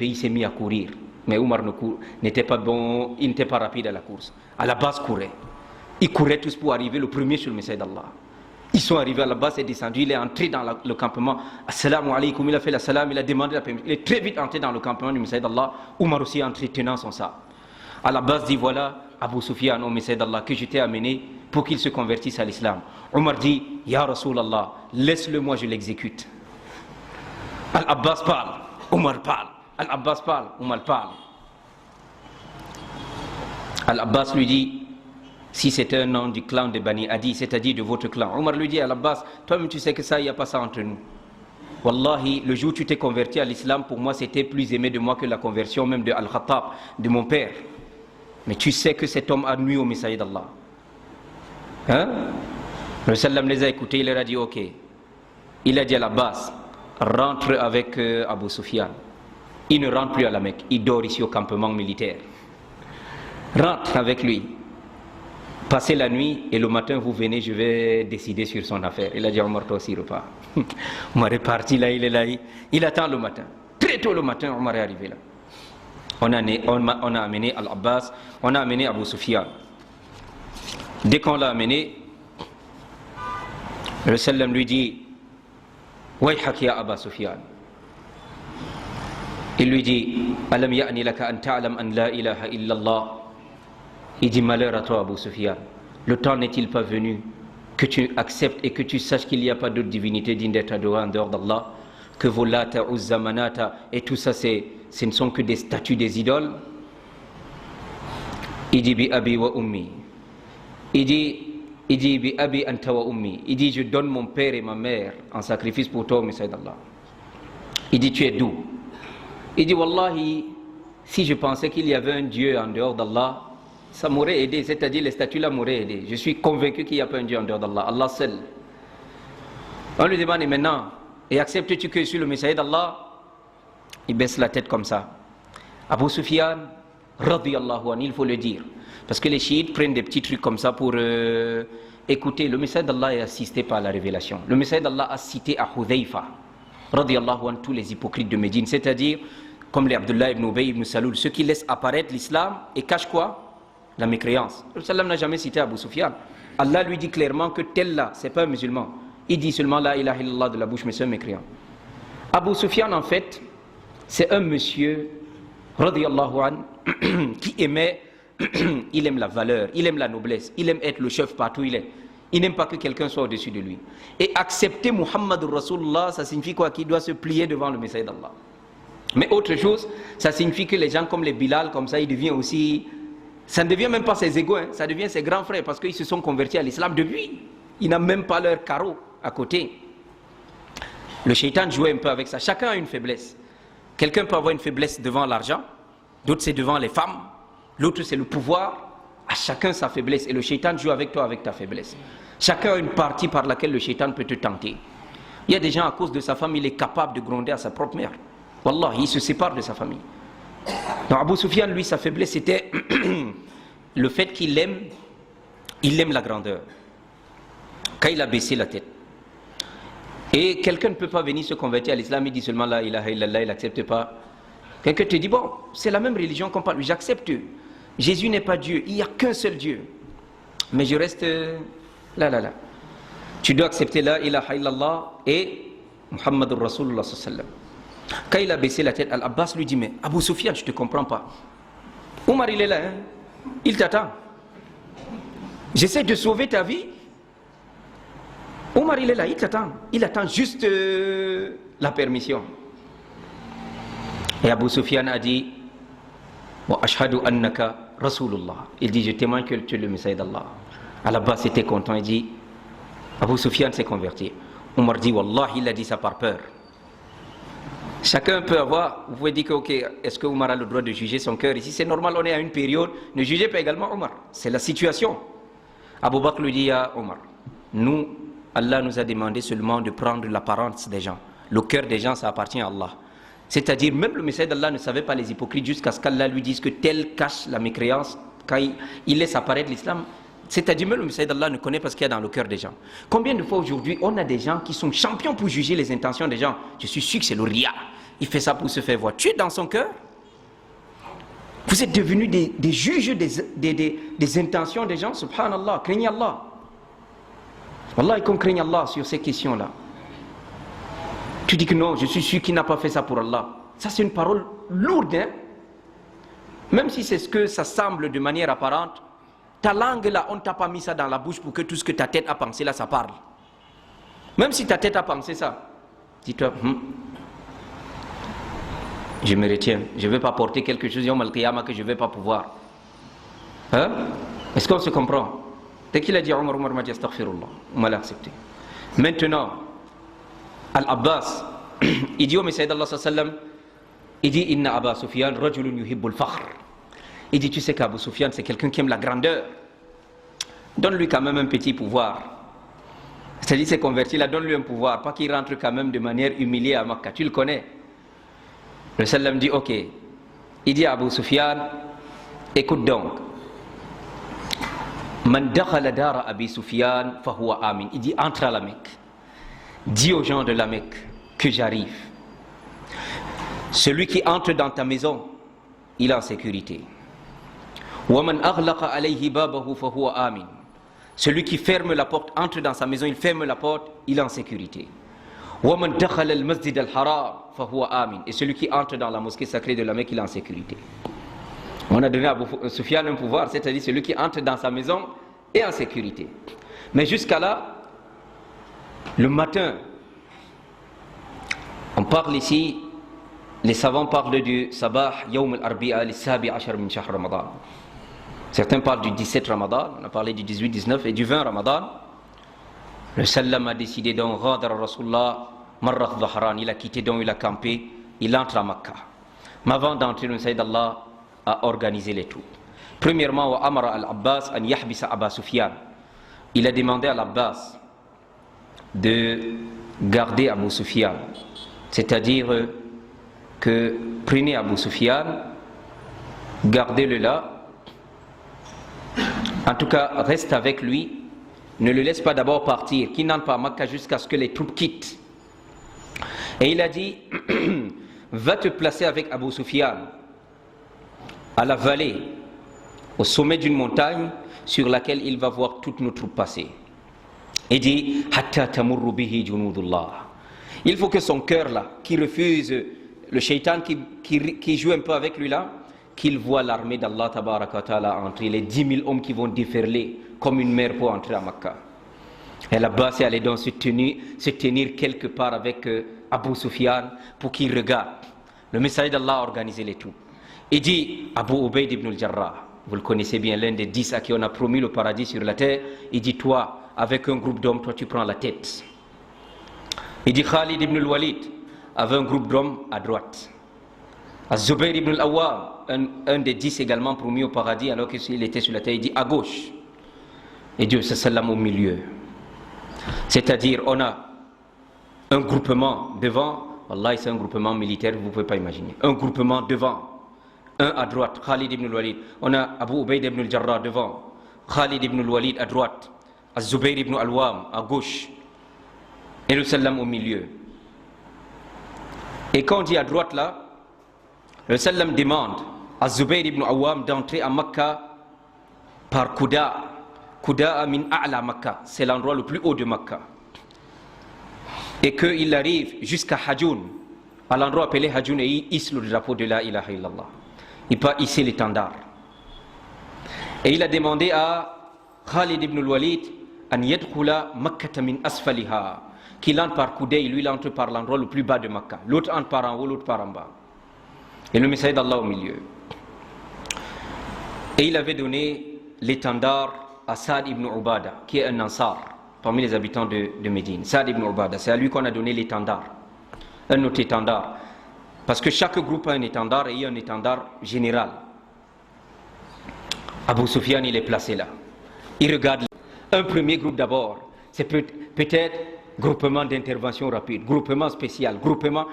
Il s'est mis à courir. Mais Omar n'était pas bon, il n'était pas rapide à la course. À la base, courait. Ils couraient tous pour arriver le premier sur le messager d'Allah. Ils sont arrivés, Al-Abbas est descendu, il est entré dans le campement. Assalamu alaikum, il a fait la salam, il a demandé la permission. Il est très vite entré dans le campement du Messager d'Allah. Omar aussi est entré tenant son sabre. Al-Abbas dit, voilà Abu Sufyan au Messager d'Allah que je t'ai amené pour qu'il se convertisse à l'islam. Omar dit, Ya Rasulallah, laisse-le moi, je l'exécute. Al-Abbas parle, Omar parle. Al-Abbas parle, Omar parle. Al-Abbas lui dit, si c'était un nom du clan de Bani Adi, c'est-à-dire de votre clan. Omar lui dit à l'Abbas, toi-même tu sais que ça, il n'y a pas ça entre nous. Wallahi, le jour où tu t'es converti à l'islam, pour moi c'était plus aimé de moi que la conversion même de Al-Khattab, de mon père. Mais tu sais que cet homme a nuit au Messager d'Allah. Hein? Le sallam les a écoutés, il leur a dit ok. Il a dit à l'Abbas, rentre avec Abu Sufyan. Il ne rentre plus à la Mecque, il dort ici au campement militaire. Rentre avec lui. Passez la nuit et le matin vous venez, je vais décider sur son affaire. Il a dit Omar, toi aussi repars. Omar est parti là, il est là, il attend le matin. Très tôt le matin, Omar est arrivé là. On a amené Al-Abbas, on a amené Abu Sufyan. Dès qu'on l'a amené, le sallam lui dit Wayhak ya Abu Sufyan. Il lui dit Alam ya'ni laka an ta'lam an la ilaha illallah. Il dit malheur à toi Abu Sufyan. Le temps n'est-il pas venu que tu acceptes et que tu saches qu'il n'y a pas d'autre divinité digne d'être adorée en dehors d'Allah, que vos Lata, Uzza, Manata et tout ça ce ne sont que des statues des idoles. Il dit bi abi wa ummi. Il dit bi abi anta wa ummi. Il dit je donne mon père et ma mère en sacrifice pour toi au Messager d'Allah. Il dit tu es d'où? Il dit wallahi, si je pensais qu'il y avait un Dieu en dehors d'Allah, ça m'aurait aidé, c'est-à-dire les statues là m'auraient aidé. Je suis convaincu qu'il n'y a pas un Dieu en dehors d'Allah, Allah seul. On lui demande maintenant, et acceptes-tu que je suis le Messager d'Allah? Il baisse la tête comme ça. Abu Sufyan, radiyallahu anhu, il faut le dire. Parce que les chiites prennent des petits trucs comme ça pour écouter. Le Messager d'Allah est assisté par la révélation. Le Messager d'Allah a cité à Hudhayfa, radiyallahu anhu, tous les hypocrites de Médine, c'est-à-dire comme les Abdullah ibn Ubay ibn Saloul, ceux qui laissent apparaître l'islam et cachent quoi? La mécréance. Le sallam n'a jamais cité Abu Sufyan. Allah lui dit clairement que tel là, c'est pas un musulman. Il dit seulement la ilaha illallah de la bouche, mais c'est un mécréant. Abu Sufyan en fait, c'est un monsieur, radiyallahu anhu, qui aimait, il aime la valeur, il aime la noblesse, il aime être le chef partout où il est. Il n'aime pas que quelqu'un soit au-dessus de lui. Et accepter Muhammad Rasulullah, ça signifie quoi? Qu'il doit se plier devant le Messager d'Allah. Mais autre chose, ça signifie que les gens comme les Bilal, comme ça, ils deviennent aussi... Ça ne devient même pas ses égaux, hein. Ça devient ses grands frères parce qu'ils se sont convertis à l'islam depuis. Ils n'ont même pas leur carreau à côté. Le shaitan jouait un peu avec ça. Chacun a une faiblesse. Quelqu'un peut avoir une faiblesse devant l'argent, d'autres c'est devant les femmes, l'autre c'est le pouvoir. À chacun sa faiblesse et le shaitan joue avec toi avec ta faiblesse. Chacun a une partie par laquelle le shaitan peut te tenter. Il y a des gens à cause de sa femme, il est capable de gronder à sa propre mère. Wallah, il se sépare de sa famille. Donc Abu Sufyan, lui, sa faiblesse, c'était le fait qu'il aime la grandeur. Quand il a baissé la tête. Et quelqu'un ne peut pas venir se convertir à l'islam, il dit seulement la ilaha illallah, il n'accepte pas. Quelqu'un te dit, bon, c'est la même religion qu'on parle, j'accepte. Jésus n'est pas Dieu, il n'y a qu'un seul Dieu. Mais je reste là. Tu dois accepter la ilaha illallah et Muhammadur Rasulullah sallallahu alayhi wa sallam. Quand il a baissé la tête, Al-Abbas lui dit, mais Abu Sufyan, je ne te comprends pas. Omar, il est là, hein? Il t'attend. J'essaie de sauver ta vie. Omar, il est là, il t'attend. Il attend juste la permission. Et Abu Sufyan a dit, wa ashhadu annaka Rasulullah. Il dit, je témoigne que tu es le Messager d'Allah. Al-Abbas était content, il dit, Abu Sufyan s'est converti. Omar dit, wallah, il a dit ça par peur. Chacun peut avoir, vous pouvez dire que, ok, est-ce que Omar a le droit de juger son cœur? Ici, c'est normal, on est à une période, ne jugez pas également Omar. C'est la situation. Abu Bakr lui dit à Omar, nous, Allah nous a demandé seulement de prendre l'apparence des gens. Le cœur des gens, ça appartient à Allah. C'est-à-dire, même le Messager d'Allah ne savait pas les hypocrites jusqu'à ce qu'Allah lui dise que tel cache la mécréance quand il laisse apparaître l'islam. C'est-à-dire, même le Messager d'Allah ne connaît pas ce qu'il y a dans le cœur des gens. Combien de fois aujourd'hui, on a des gens qui sont champions pour juger les intentions des gens? Je suis sûr que c'est le ria. Il fait ça pour se faire voir. Tu es dans son cœur. Vous êtes devenus des juges des intentions des gens. Subhanallah, craignez Allah. Wallah, qu'on craigne Allah sur ces questions-là. Tu dis que non, je suis sûr qu'il n'a pas fait ça pour Allah. Ça, c'est une parole lourde, hein? Même si c'est ce que ça semble de manière apparente, ta langue là, on ne t'a pas mis ça dans la bouche pour que tout ce que ta tête a pensé là, ça parle. Même si ta tête a pensé ça, dis-toi, je me retiens, je ne vais pas porter quelque chose Yawm al-Qiyamah que je ne vais pas pouvoir. Hein? Est-ce qu'on se comprend? Dès qu'il a dit Omar m'a dit astaghfirullah, on m'a accepté. Maintenant, Al-Abbas, il dit au Messie d'Allah sallam, il dit Inna Aba Sufyan rajulun yuhibbul fakhr. Il dit tu sais qu'Abu Sufyan c'est quelqu'un qui aime la grandeur. Donne-lui quand même un petit pouvoir. C'est-à-dire c'est converti là, donne-lui un pouvoir, pas qu'il rentre quand même de manière humiliée à Makkah. Tu le connais. Le sallam dit ok. Il dit à Abu Sufyan, écoute donc. Man dakhala dara Abi Sufyan fahuwa amin. Il dit entre à la Mecque. Dis aux gens de la Mecque que j'arrive. Celui qui entre dans ta maison, il est en sécurité. Waman aghlaqa alayhi babahu fahuwa amin. Celui qui ferme la porte, entre dans sa maison, il ferme la porte, il est en sécurité. Waman dakhala al-masjid al-haram fahuwa amin. Et celui qui entre dans la mosquée sacrée de la Mecque, il est en sécurité. On a donné à Abu Sufyan un pouvoir, c'est-à-dire celui qui entre dans sa maison est en sécurité. Mais jusqu'à là, le matin, on parle ici, les savants parlent du sabah yawm al-arbi'a li-sabi ashar min shahr ramadan. Certains parlent du 17 ramadan, on a parlé du 18, 19 et du 20 ramadan. Le sallam a décidé donc Ghadara Rasulullah Marrakh Dhahran, il a quitté donc, il a campé, il entre à Makkah. Mais avant d'entrer, le Sayyid Allah a organisé les troupes. Premièrement, wa amara al-Abbas an yahbisa Aba Sufyan. Il a demandé à l'Abbas de garder Abu Sufyan. C'est-à-dire que prenez Abu Sufyan, gardez-le là. En tout cas, reste avec lui. Ne le laisse pas d'abord partir, qu'il n'entre pas à Makkah jusqu'à ce que les troupes quittent. Et il a dit, va te placer avec Abu Sufyan à la vallée, au sommet d'une montagne sur laquelle il va voir toutes nos troupes passer. Il dit, hatta tamurru bihi junudullah. Il faut que son cœur là, qui refuse, le shaitan qui joue un peu avec lui là, qu'il voit l'armée d'Allah tabaraka wa ta'ala entrer, les 10 000 hommes qui vont déferler comme une mer pour entrer à Makkah. Et là-bas, c'est aller donc se tenir quelque part avec Abu Sufyan pour qu'il regarde. Le messager d'Allah a organisé les troupes. Il dit, Abu Ubayd ibn al-Jarrah, vous le connaissez bien, l'un des 10 à qui on a promis le paradis sur la terre, il dit, toi, avec un groupe d'hommes, toi tu prends la tête. Il dit, Khalid ibn al-Walid, avec un groupe d'hommes à droite. Az-Zubayr ibn al-Awwam, un des 10 également promis au paradis alors qu'il était sur la terre, il dit à gauche. Et Dieu se sallam au milieu. C'est-à-dire, on a un groupement devant, Wallah, c'est un groupement militaire, vous ne pouvez pas imaginer. Un groupement devant, un à droite, Khalid ibn al-Walid. On a Abu Ubayd ibn al-Jarrah devant, Khalid ibn al-Walid à droite, Az-Zubayr ibn al-Awwam à gauche, et le sallam au milieu. Et quand on dit à droite là, le sallam demande à Zubayr ibn Awam d'entrer à Makkah par Kuda. Kuda min a'la Makkah, c'est l'endroit le plus haut de Makkah. Et qu'il arrive jusqu'à Hajoun, à l'endroit appelé Hajoun, et il hisse le drapeau de la ilaha illallah. Il peut hisser l'étendard. Et il a demandé à Khalid ibn al-Walid an yadkhula Makkah min asfaliha, qu'il entre par Kuda et lui il entre par l'endroit le plus bas de Makkah. L'autre entre par en haut, l'autre par en bas. Et le messager d'Allah au milieu. Et il avait donné l'étendard à Saad ibn Ubada, qui est un Ansar, parmi les habitants de Médine. Saad ibn Ubada, c'est à lui qu'on a donné l'étendard, un autre étendard. Parce que chaque groupe a un étendard et il y a un étendard général. Abu Sufyan, il est placé là. Il regarde un premier groupe d'abord. C'est peut-être groupement d'intervention rapide, groupement spécial, groupement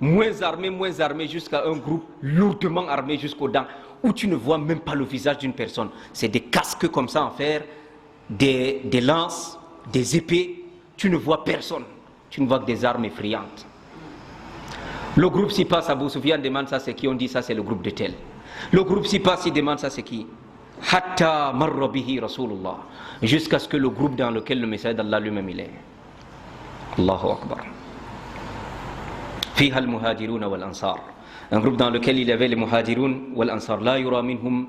moins armé jusqu'à un groupe lourdement armé jusqu'aux dents, où tu ne vois même pas le visage d'une personne. C'est des casques comme ça en fer, des lances, des épées. Tu ne vois personne. Tu ne vois que des armes effrayantes. Le groupe s'y passe, Abu Sufyan demande ça c'est qui, on dit ça c'est le groupe de tel. Le groupe s'y passe, il demande ça c'est qui. Hatta marra bihi Rasulullah, jusqu'à ce que le groupe dans lequel le messager d'Allah lui-même il est. Allahu Akbar. Fiha al-muhajirun wal-ansar. Un groupe dans lequel il y avait les muhajirun wal-ansar. La yura minhum.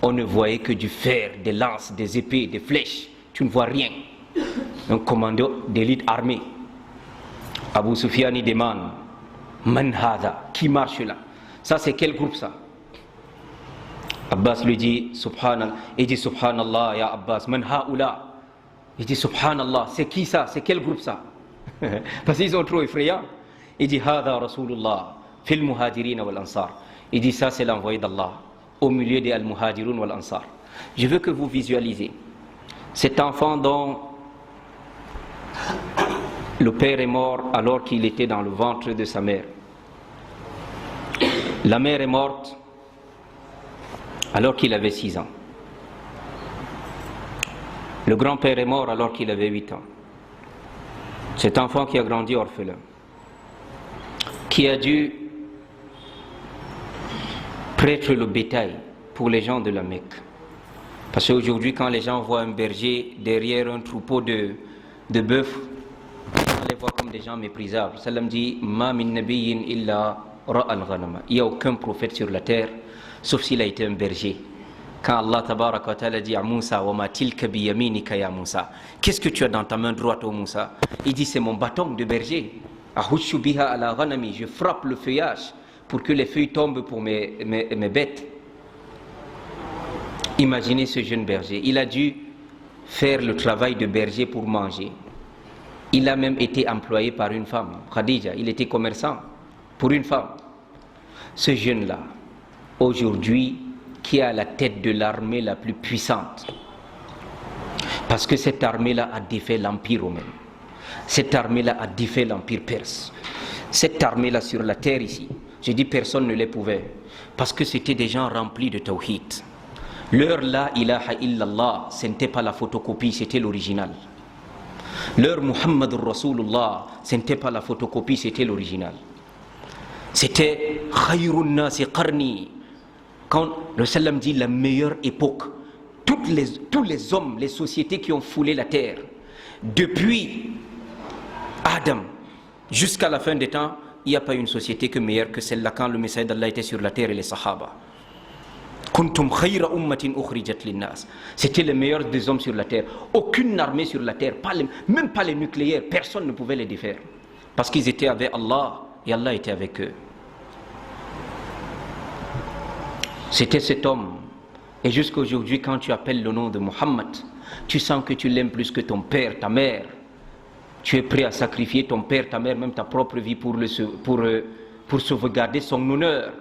On ne voyait que du fer, des lances, des épées, des flèches. Tu ne vois rien. Un commando d'élite armée. Abu Sufyan il demande Man hada, qui marche là? Ça c'est quel groupe ça? Abbas lui dit Subhanallah. Il dit Subhanallah ya Abbas, man haoula. Il dit Subhanallah, c'est qui ça? C'est quel groupe ça? Parce qu'ils sont trop effrayants. Il dit Hada Rasulullah fil muhajirin wal ansar. Il dit ça c'est l'envoyé d'Allah au milieu des al-muhajirun wal ansar. Je veux que vous visualisez cet enfant dont le père est mort alors qu'il était dans le ventre de sa mère. La mère est morte alors qu'il avait 6 ans. Le grand-père est mort alors qu'il avait 8 ans. Cet enfant qui a grandi orphelin, qui a dû prêtre le bétail pour les gens de la Mecque. Parce qu'aujourd'hui, quand les gens voient un berger derrière un troupeau de bœufs, on les voit comme des gens méprisables. Salam dit Ma min nabiyyin illa ra'al ghanama. Il n'y a aucun prophète sur la terre, sauf s'il a été un berger. Quand Allah tabaraka wa ta'ala dit à Moussa Wa ma tilka bi yaminika ya Moussa, qu'est-ce que tu as dans ta main droite, ô Moussa? Il dit c'est mon bâton de berger. Ahushu biha ala ghanami, je frappe le feuillage pour que les feuilles tombent pour mes bêtes. Imaginez ce jeune berger. Il a dû faire le travail de berger pour manger. Il a même été employé par une femme, Khadija. Il était commerçant pour une femme. Ce jeune-là, aujourd'hui, qui est à la tête de l'armée la plus puissante. Parce que cette armée-là a défait l'Empire romain. Cette armée-là a défait l'Empire perse. Cette armée-là sur la terre ici, je dis personne ne l'épouvait. Parce que c'était des gens remplis de tawhid. Leur la ilaha illallah, ce n'était pas la photocopie, c'était l'original. Leur Muhammadur Rasulullah, ce n'était pas la photocopie, c'était l'original. C'était Khayrun nasi qarni. Quand le salam dit la meilleure époque, tous les hommes, les sociétés qui ont foulé la terre, depuis Adam jusqu'à la fin des temps, il n'y a pas une société que meilleure que celle-là quand le messager d'Allah était sur la terre et les sahaba. Kuntum khayra ummatin ukhrijat linnas. C'était les meilleurs des hommes sur la terre. Aucune armée sur la terre, même pas les nucléaires, personne ne pouvait les défaire. Parce qu'ils étaient avec Allah et Allah était avec eux. C'était cet homme. Et jusqu'à aujourd'hui, quand tu appelles le nom de Muhammad, tu sens que tu l'aimes plus que ton père, ta mère. Tu es prêt à sacrifier ton père, ta mère, même ta propre vie pour sauvegarder son honneur.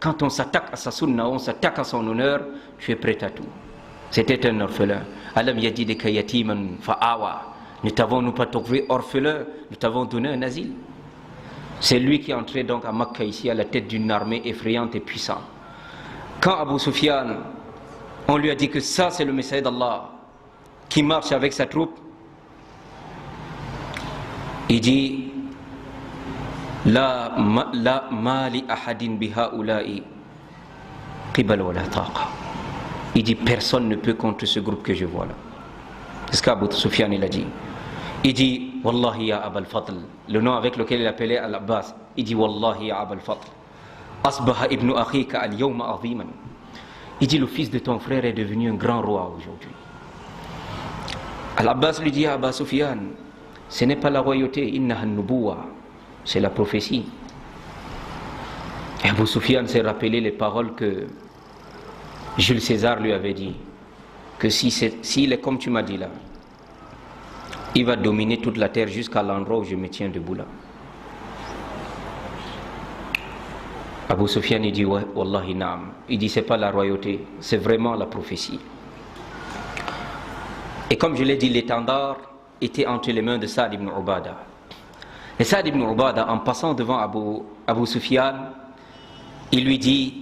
Quand on s'attaque à sa sunna, on s'attaque à son honneur, tu es prêt à tout. C'était un orphelin. Alam yajidika yatiman fa'awa. Ne t'avons-nous pas trouvé orphelin, nous t'avons donné un asile. C'est lui qui est entré donc à Makkah ici à la tête d'une armée effrayante et puissante. Quand Abu Sufyan, on lui a dit que ça c'est le messager d'Allah qui marche avec sa troupe, il dit La mali ahadin bihaula'i qibal wa la taqa. Il dit personne ne peut contre ce groupe que je vois là. C'est ce qu'Abu Sufyan il a dit. Il dit Wallahi ya Abal Fadl, le nom avec lequel il appelait Al-Abbas. Il dit Wallahi ya Abal Fadl, asbaha ibn akhika al-yawma aziman. Il dit le fils de ton frère est devenu un grand roi aujourd'hui. Al-Abbas lui dit à Abu Sufyan, ce n'est pas la royauté, innaha an-nubuwa, c'est la prophétie. Et Abu Sufyan s'est rappelé les paroles que Jules César lui avait dit, que s'il est comme tu m'as dit là, il va dominer toute la terre jusqu'à l'endroit où je me tiens debout là. Abu Sufyan il dit Wallahi naam. Il dit c'est pas la royauté, c'est vraiment la prophétie. Et comme je l'ai dit, l'étendard était entre les mains de Saad ibn Ubada. Et Saad ibn Ubada, en passant devant Abu Sufyan, il lui dit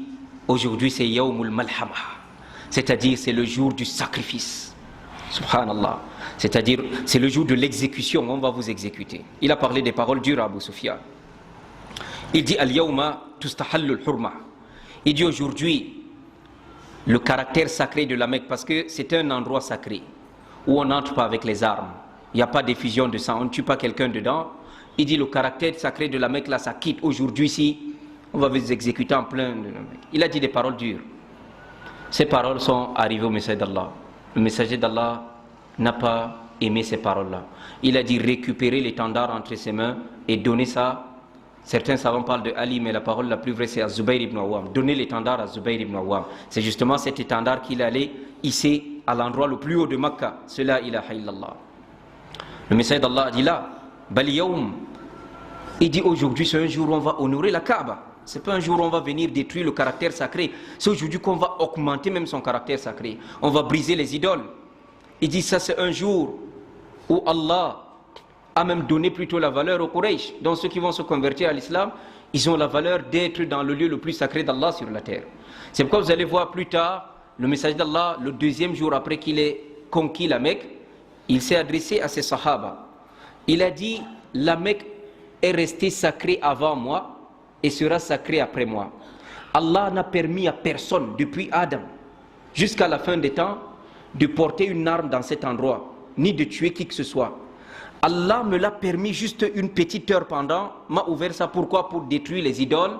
aujourd'hui c'est Yawmul Malhama, c'est-à-dire c'est le jour du sacrifice. Subhanallah. C'est-à-dire c'est le jour de l'exécution, on va vous exécuter. Il a parlé des paroles dures à Abu Sufyan. Il dit Al-Yawma tustahallul hurma. Il dit aujourd'hui le caractère sacré de la Mecque, parce que c'est un endroit sacré où on n'entre pas avec les armes. Il n'y a pas d'effusion de sang, on ne tue pas quelqu'un dedans. Il dit le caractère sacré de la Mecque, là, ça quitte aujourd'hui ici, on va vous exécuter en plein de la Mecque. Il a dit des paroles dures. Ces paroles sont arrivées au messager d'Allah. Le messager d'Allah n'a pas aimé ces paroles-là. Il a dit récupérer l'étendard entre ses mains et donner ça. Certains savants parlent de Ali, mais la parole la plus vraie c'est à Zubayr ibn Awwam. Donner l'étendard à Zubayr ibn Awwam. C'est justement cet étendard qu'il allait hisser à l'endroit le plus haut de Makkah. C'est la ilaha illallah. Le messager d'Allah a dit là, Bal yawm. Il dit aujourd'hui c'est un jour où on va honorer la Kaaba. C'est pas un jour où on va venir détruire le caractère sacré. C'est aujourd'hui qu'on va augmenter même son caractère sacré. On va briser les idoles. Il dit ça c'est un jour où Allah a même donné plutôt la valeur aux Quraysh. Donc ceux qui vont se convertir à l'islam, ils ont la valeur d'être dans le lieu le plus sacré d'Allah sur la terre. C'est pourquoi vous allez voir plus tard, le messager d'Allah, le deuxième jour après qu'il ait conquis la Mecque, il s'est adressé à ses sahaba. Il a dit, la Mecque est restée sacrée avant moi et sera sacrée après moi. Allah n'a permis à personne, depuis Adam jusqu'à la fin des temps, de porter une arme dans cet endroit, ni de tuer qui que ce soit. Allah me l'a permis juste une petite heure pendant, m'a ouvert ça, pourquoi? Pour détruire les idoles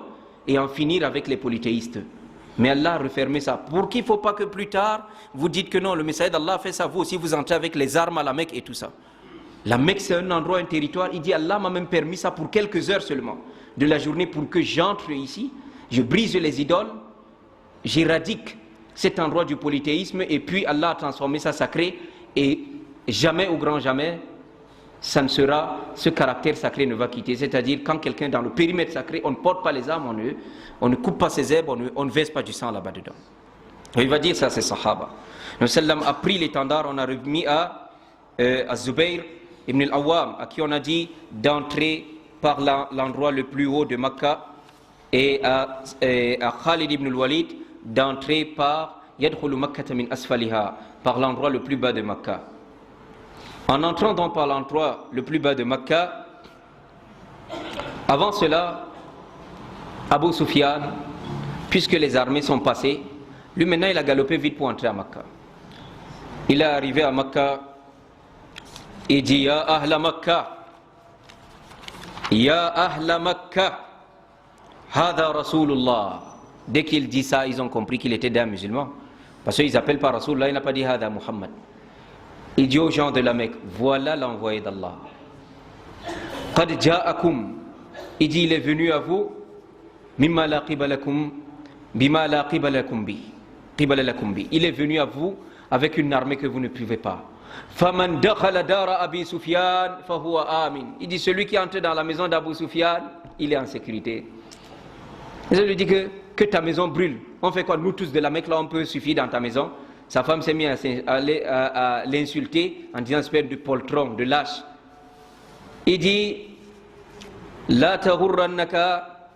et en finir avec les polythéistes. Mais Allah a refermé ça. Pour qu'il ne faut pas que plus tard, vous dites que non, le messager d'Allah a fait ça, vous aussi vous entrez avec les armes à la Mecque et tout ça. La Mecque c'est un endroit, un territoire, il dit Allah m'a même permis ça pour quelques heures seulement de la journée pour que j'entre ici, je brise les idoles, j'éradique cet endroit du polythéisme et puis Allah a transformé ça sacré et jamais au grand jamais, ça ne sera, ce caractère sacré ne va quitter. C'est-à-dire quand quelqu'un dans le périmètre sacré, on ne porte pas les armes, on ne coupe pas ses herbes, on ne verse pas du sang là-bas dedans. Et il va dire ça, c'est Sahaba. Le sallam a pris l'étendard, on a remis à Zubayr ibn al-Awwam, à qui on a dit d'entrer par l'endroit le plus haut de Makkah, et à Khalid ibn al-Walid d'entrer par Yadkhulu Makkata min asfaliha, par l'endroit le plus bas de Makkah. En entrant donc par l'endroit le plus bas de Makkah, avant cela, Abu Sufyan, puisque les armées sont passées, lui maintenant il a galopé vite pour entrer à Makkah. Il est arrivé à Makkah et dit Ya Ahla Makkah, Ya Ahla Makkah, Hada Rasulullah. Dès qu'il dit ça, ils ont compris qu'il était d'un musulman. Parce qu'ils n'appellent pas Rasulullah, il n'a pas dit Hada Muhammad. Il dit aux gens de la Mecque, voilà l'envoyé d'Allah. Qad ja'akum. Il dit, il est venu à vous, mimma la qibalakum, bima la qibalakum bi. Il est venu à vous avec une armée que vous ne pouvez pas. Faman dakhala dara Abi Sufyan fahuwa amin. Il dit, celui qui entre dans la maison d'Abu Sufyan, il est en sécurité. Et je lui dis que ta maison brûle. On fait quoi? Nous tous de la Mecque, là, on peut suffire dans ta maison. Sa femme s'est mise à l'insulter en disant espèce de poltron, de lâche. Il dit La taghurrannaka,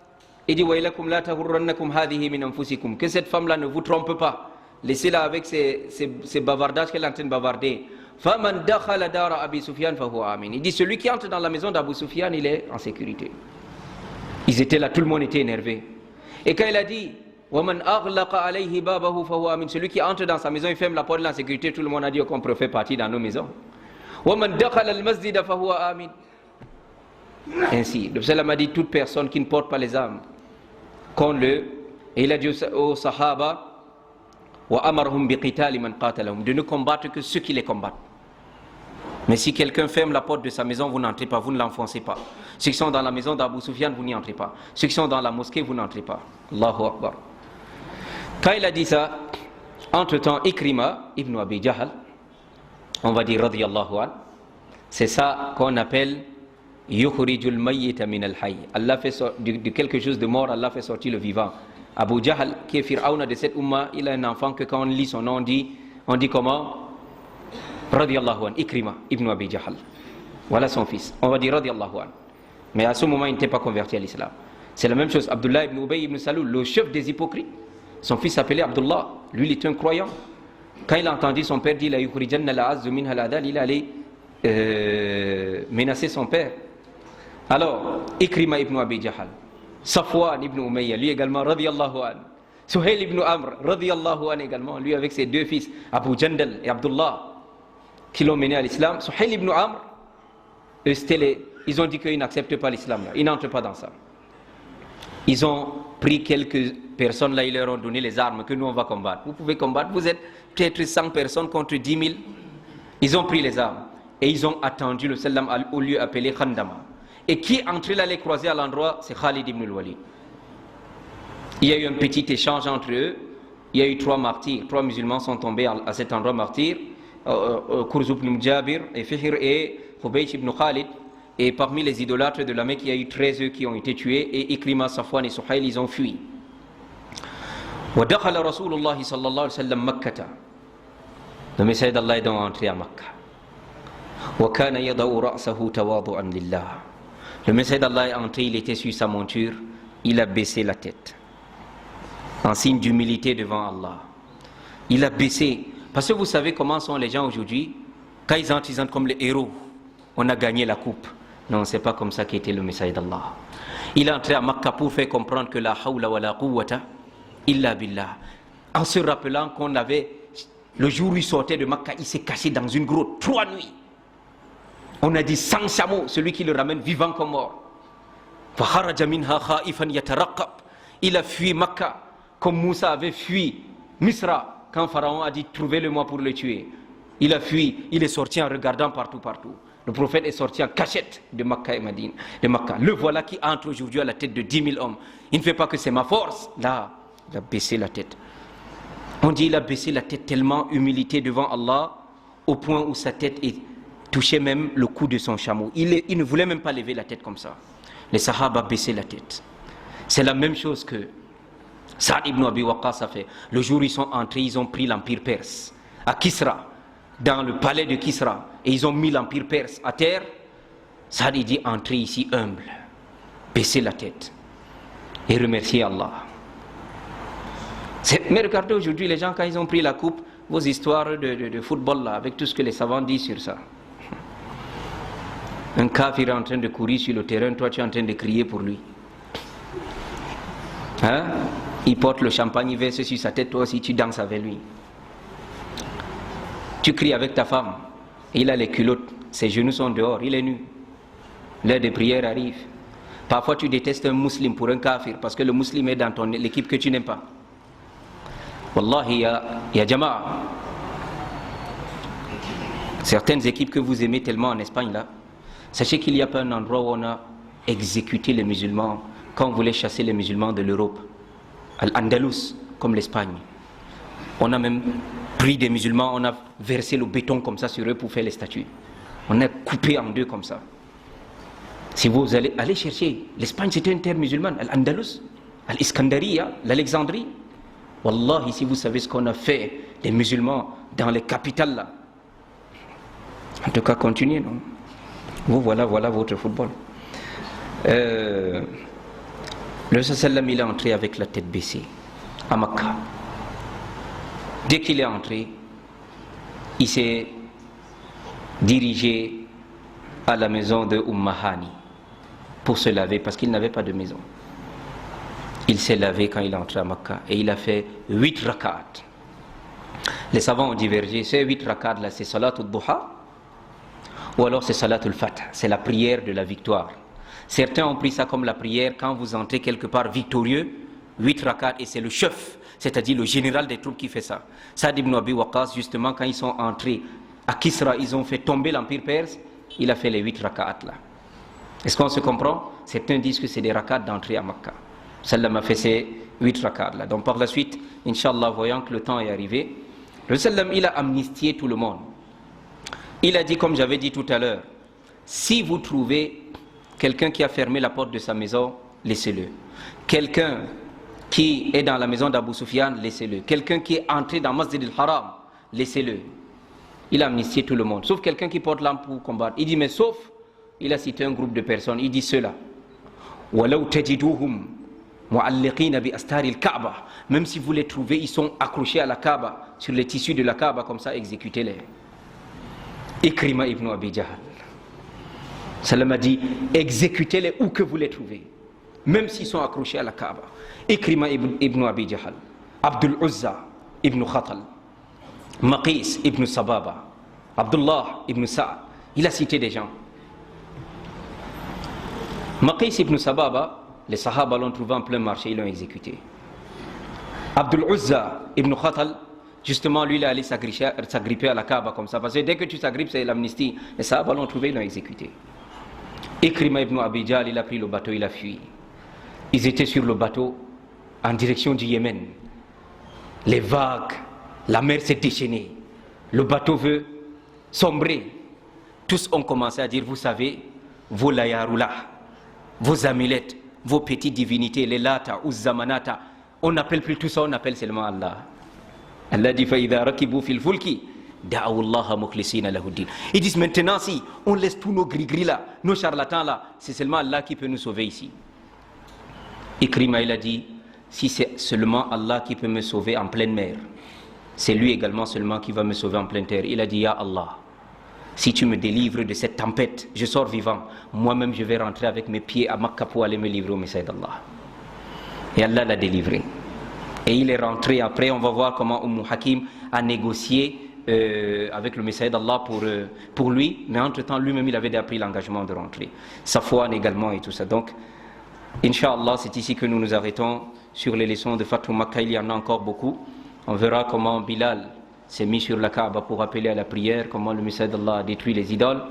il dit Wailakum la taghurrannakum hadhihi min anfusikum. Que cette femme-là ne vous trompe pas. Laissez-la avec ces bavardages qu'elle est en train de bavarder. Faman dakhala dara Abi Sufyan fahuwa amin. Il dit celui qui entre dans la maison d'Abu Sufyan, il est en sécurité. Ils étaient là, tout le monde était énervé. Et quand il a dit وَمَنْ أَغْلَقَ عَلَيْهِ بَابَهُ فَهُوَ آمِنٌ. Celui qui entre dans sa maison, il ferme la porte de la sécurité, tout le monde a dit qu'on peut faire partie dans nos maisons. وَمَنْ دَخَلَ الْمَسْجِدَ فَهُوَ آمِنٌ. Ainsi, le Sallam a dit toute personne qui ne porte pas les armes, qu'on le. Et il a dit aux Sahaba وَأَمَرْهُمْ بِقِتَالِ مَنْ قَاتَلَهُمْ, de ne combattre que ceux qui les combattent. Mais si quelqu'un ferme la porte de sa maison, vous n'entrez pas, vous ne l'enfoncez pas. Ceux qui sont dans la maison d'Abu Sufyan, vous n'y entrez pas. Ceux qui sont dans la mosquée, vous n'entrez pas. Allahu Akbar. Quand il a dit ça, entre-temps, Ikrima ibn Abi Jahl, on va dire radiyallahu an, c'est ça qu'on appelle yukhrijul mayyita min al-hayy. Allah fait de quelque chose de mort, Allah fait sortir le vivant. Abu Jahl, qui est Fir'auna de cette umma, il a un enfant que quand on lit son nom, on dit comment? Radiyallahu an, Ikrima ibn Abi Jahl. Voilà son fils. On va dire radiyallahu an. Mais à ce moment, il n'était pas converti à l'islam. C'est la même chose. Abdullah ibn Ubay ibn Salul, le chef des hypocrites. Son fils s'appelait Abdullah. Lui, il était un croyant. Quand il a entendu son père dire la yukhrijanna al-azzu minha al-adal, il allait menacer son père. Alors, Ikrima ibn Abi Jahl, Safwan ibn Umayya, lui également, radiyallahu an. Suhail ibn Amr, radiyallahu anhu également, lui avec ses deux fils, Abu Jandal et Abdullah, qui l'ont mené à l'islam. Suhail ibn Amr, ils ont dit qu'ils n'acceptent pas l'islam, ils n'entrent pas dans ça. Ils ont pris quelques personnes là, ils leur ont donné les armes que nous on va combattre. Vous pouvez combattre, vous êtes peut-être 100 personnes contre 10 000. Ils ont pris les armes et ils ont attendu le sallam au lieu appelé Khandama. Et qui est entré là les croiser à l'endroit, c'est Khalid ibn al-Walid. Il y a eu un petit échange entre eux. Il y a eu 3 martyrs. 3 musulmans sont tombés à cet endroit martyr. Kurz ibn Jabir et Fihr et Khubaysh ibn Khalid. Et parmi les idolâtres de la Mecque, il y a eu 13 qui ont été tués. Et Ikrima, Safwan et Suhail, ils ont fui. ودخل رسول الله صلى الله عليه وسلم مكة. Le messager d'Allah est donc entré à Makkah. وكان يضع رأسه تواضعا لله. Le messager d'Allah est entré, il était sur sa monture, il a baissé la tête. En signe d'humilité devant Allah. Il a baissé. Parce que vous savez comment sont les gens aujourd'hui. Quand ils entrent comme les héros. On a gagné la coupe. Non, c'est pas comme ça qu'était le messager d'Allah. Il est entré à Makkah pour faire comprendre que la hawla wa la quwwata illa billah. En se rappelant qu'on avait, le jour où il sortait de Makkah, il s'est caché dans une grotte 3 nuits. On a dit sans chameau, celui qui le ramène vivant comme mort. Il a fui Makkah comme Moussa avait fui Misra quand Pharaon a dit trouvez-le-moi pour le tuer. Il a fui, il est sorti en regardant partout. Le prophète est sorti en cachette de Makkah et Madine, de Makkah. Le voilà qui entre aujourd'hui à la tête de 10 000 hommes. Il ne fait pas que c'est ma force. Là, il a baissé la tête. On dit il a baissé la tête tellement humilité devant Allah au point où sa tête touchait même le cou de son chameau. Il ne voulait même pas lever la tête comme ça. Les Sahaba baissaient la tête. C'est la même chose que Saad ibn Abi Waqqas a fait. Le jour où ils sont entrés, ils ont pris l'empire perse à Kisra, dans le palais de Kisra, et ils ont mis l'empire perse à terre. Saad dit entrez ici humble, baissez la tête et remerciez Allah. Mais regardez aujourd'hui les gens quand ils ont pris la coupe, vos histoires de football là, avec tout ce que les savants disent sur ça. Un kafir est en train de courir sur le terrain, toi tu es en train de crier pour lui. Hein? Il porte le champagne, il verse sur sa tête, toi aussi tu danses avec lui. Tu cries avec ta femme, il a les culottes, ses genoux sont dehors, il est nu. L'heure de prière arrive. Parfois tu détestes un musulman pour un kafir parce que le musulman est dans l'équipe que tu n'aimes pas. Wallahi, ya Jama'a. Certaines équipes que vous aimez tellement en Espagne là, sachez qu'il n'y a pas un endroit où on a exécuté les musulmans quand on voulait chasser les musulmans de l'Europe. Al-Andalus, comme l'Espagne. On a même pris des musulmans, on a versé le béton comme ça sur eux pour faire les statues. On a coupé en deux comme ça. Si vous allez chercher, l'Espagne c'était une terre musulmane, Al-Andalus, Al-Iskandariya, l'Alexandrie. Wallahi, si vous savez ce qu'on a fait des musulmans dans les capitales là. En tout cas, continuez, non? Vous, voilà votre football. Le sallam, il est entré avec la tête baissée à Makkah. Dès qu'il est entré, il s'est dirigé à la maison de Hani pour se laver parce qu'il n'avait pas de maison. Il s'est lavé quand il est entré à Makkah et il a fait 8 rak'at. Les savants ont divergé. Ces 8 rak'at là, c'est Salatul Duha ou alors c'est Salatul Fath, c'est la prière de la victoire. Certains ont pris ça comme la prière quand vous entrez quelque part victorieux, 8 rak'at, et c'est le chef, c'est-à-dire le général des troupes qui fait ça. Saad ibn Abi Waqqas, justement, quand ils sont entrés à Kisra, ils ont fait tomber l'empire perse, il a fait les 8 rak'at là. Est-ce qu'on se comprend? Certains disent que c'est des rak'at d'entrée à Makkah. Sallam a fait ces 8 rak'at là. Donc par la suite, Inch'Allah, voyant que le temps est arrivé, le Sallam, il a amnistié tout le monde. Il a dit, comme j'avais dit tout à l'heure, si vous trouvez quelqu'un qui a fermé la porte de sa maison, laissez-le. Quelqu'un qui est dans la maison d'Abu Sufyan, laissez-le. Quelqu'un qui est entré dans Masjid al-Haram, laissez-le. Il a amnistié tout le monde, sauf quelqu'un qui porte l'arme pour combattre. Il dit, mais sauf, il a cité un groupe de personnes, il dit cela. Même si vous les trouvez, ils sont accrochés à la Kaaba, sur les tissus de la Kaaba, comme ça, exécutez-les. Ikrima ibn Abi Jahl. Salam a dit, exécutez-les où que vous les trouvez, même s'ils sont accrochés à la Kaaba. Ikrima ibn Abi Jahl. Abdul Uzza ibn Khatal, Maqis ibn Sababa, Abdullah ibn Sa'ad. Il a cité des gens. Maqis ibn Sababa, les Sahaba l'ont trouvé en plein marché, ils l'ont exécuté. Abdul Uzza ibn Khatal, justement, lui, il est allé s'agripper à la Kaaba comme ça. Parce que dès que tu s'agrippes, c'est l'amnistie. Les Sahaba l'ont trouvé, ils l'ont exécuté. Ikrima ibn Abi Jahl, il a pris le bateau, il a fui. Ils étaient sur le bateau en direction du Yémen. Les vagues, la mer s'est déchaînée. Le bateau veut sombrer. Tous ont commencé à dire, vous savez, vos layaroulas, vos amulettes, vos petites divinités, les lata, uzza, manata, on n'appelle plus tout ça, on appelle seulement Allah. Allah dit, فَإِذَا رَكِبُوا فِي الْفُلْكِ دَعَوُا اللَّهَ مُخْلِصِينَ لَهُ الدِّينَ. Ils disent maintenant, si on laisse tous nos gris-gris là, nos charlatans là, c'est seulement Allah qui peut nous sauver ici. Ikrima, il a dit, si c'est seulement Allah qui peut me sauver en pleine mer, c'est lui également seulement qui va me sauver en pleine terre. Il a dit, Ya Allah, si tu me délivres de cette tempête, je sors vivant, moi-même je vais rentrer avec mes pieds à Makka pour aller me livrer au messager d'Allah. Et Allah l'a délivré. Et il est rentré après, on va voir comment Hakim a négocié avec le messager d'Allah pour lui, mais entre-temps lui-même il avait déjà pris l'engagement de rentrer. Safwan également et tout ça. Donc, Inch'Allah, c'est ici que nous nous arrêtons sur les leçons de Fatou Makkah, il y en a encore beaucoup. On verra comment Bilal s'est mis sur la Kaaba pour appeler à la prière, comment le messager d'Allah a détruit les idoles,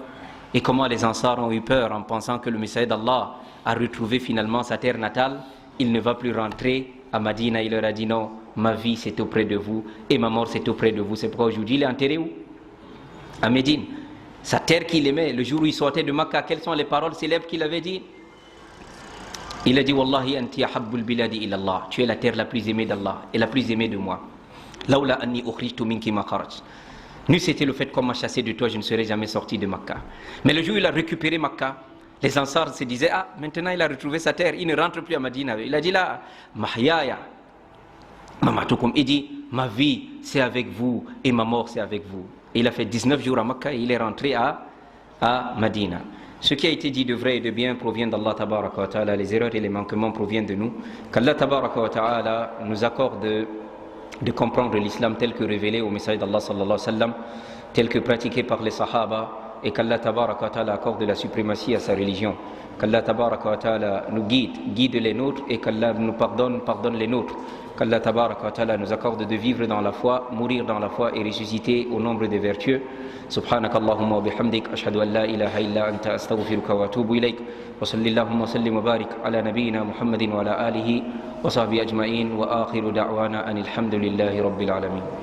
et comment les Ansars ont eu peur en pensant que le messager d'Allah a retrouvé finalement sa terre natale. Il ne va plus rentrer à Madina, il leur a dit non, ma vie c'est auprès de vous et ma mort c'est auprès de vous. C'est pourquoi aujourd'hui il est enterré où? À Médine. Sa terre qu'il aimait, le jour où il sortait de Makkah, quelles sont les paroles célèbres qu'il avait dit? Il a dit Wallahi anti ahabbul biladi ila Allah. Tu es la terre la plus aimée d'Allah et la plus aimée de moi. Laula anni ukhrijtu minki ma kharaj. Nous c'était le fait qu'on m'a chassé de toi, je ne serais jamais sorti de Makkah. Mais le jour où il a récupéré Makkah, les Ansars se disaient ah maintenant il a retrouvé sa terre, il ne rentre plus à Madina. Il a dit là mahyaya mamatukum. Il dit ma vie c'est avec vous et ma mort c'est avec vous. Et il a fait 19 jours à Makkah et il est rentré à Madina. Ce qui a été dit de vrai et de bien provient d'Allah Tabaraka wa Ta'ala, les erreurs et les manquements proviennent de nous. Qu'Allah Tabaraka wa Ta'ala nous accorde de comprendre l'islam tel que révélé au message d'Allah sallallahu alayhi wa sallam, tel que pratiqué par les Sahaba, et qu'Allah Tabaraka wa Ta'ala accorde la suprématie à sa religion. Qu'Allah Tabaraka wa Ta'ala nous guide les nôtres, et qu'Allah nous pardonne les nôtres. Qu'Allah Tabaraka wa Ta'ala nous accorde de vivre dans la foi, mourir dans la foi et ressusciter au nombre des vertueux. سبحانك اللهم وبحمدك أشهد أن لا إله إلا أنت أستغفرك وأتوب إليك وصل اللهم وسلم وبارك على نبينا محمد وعلى آله وصحبه أجمعين وآخر دعوانا أن الحمد لله رب العالمين.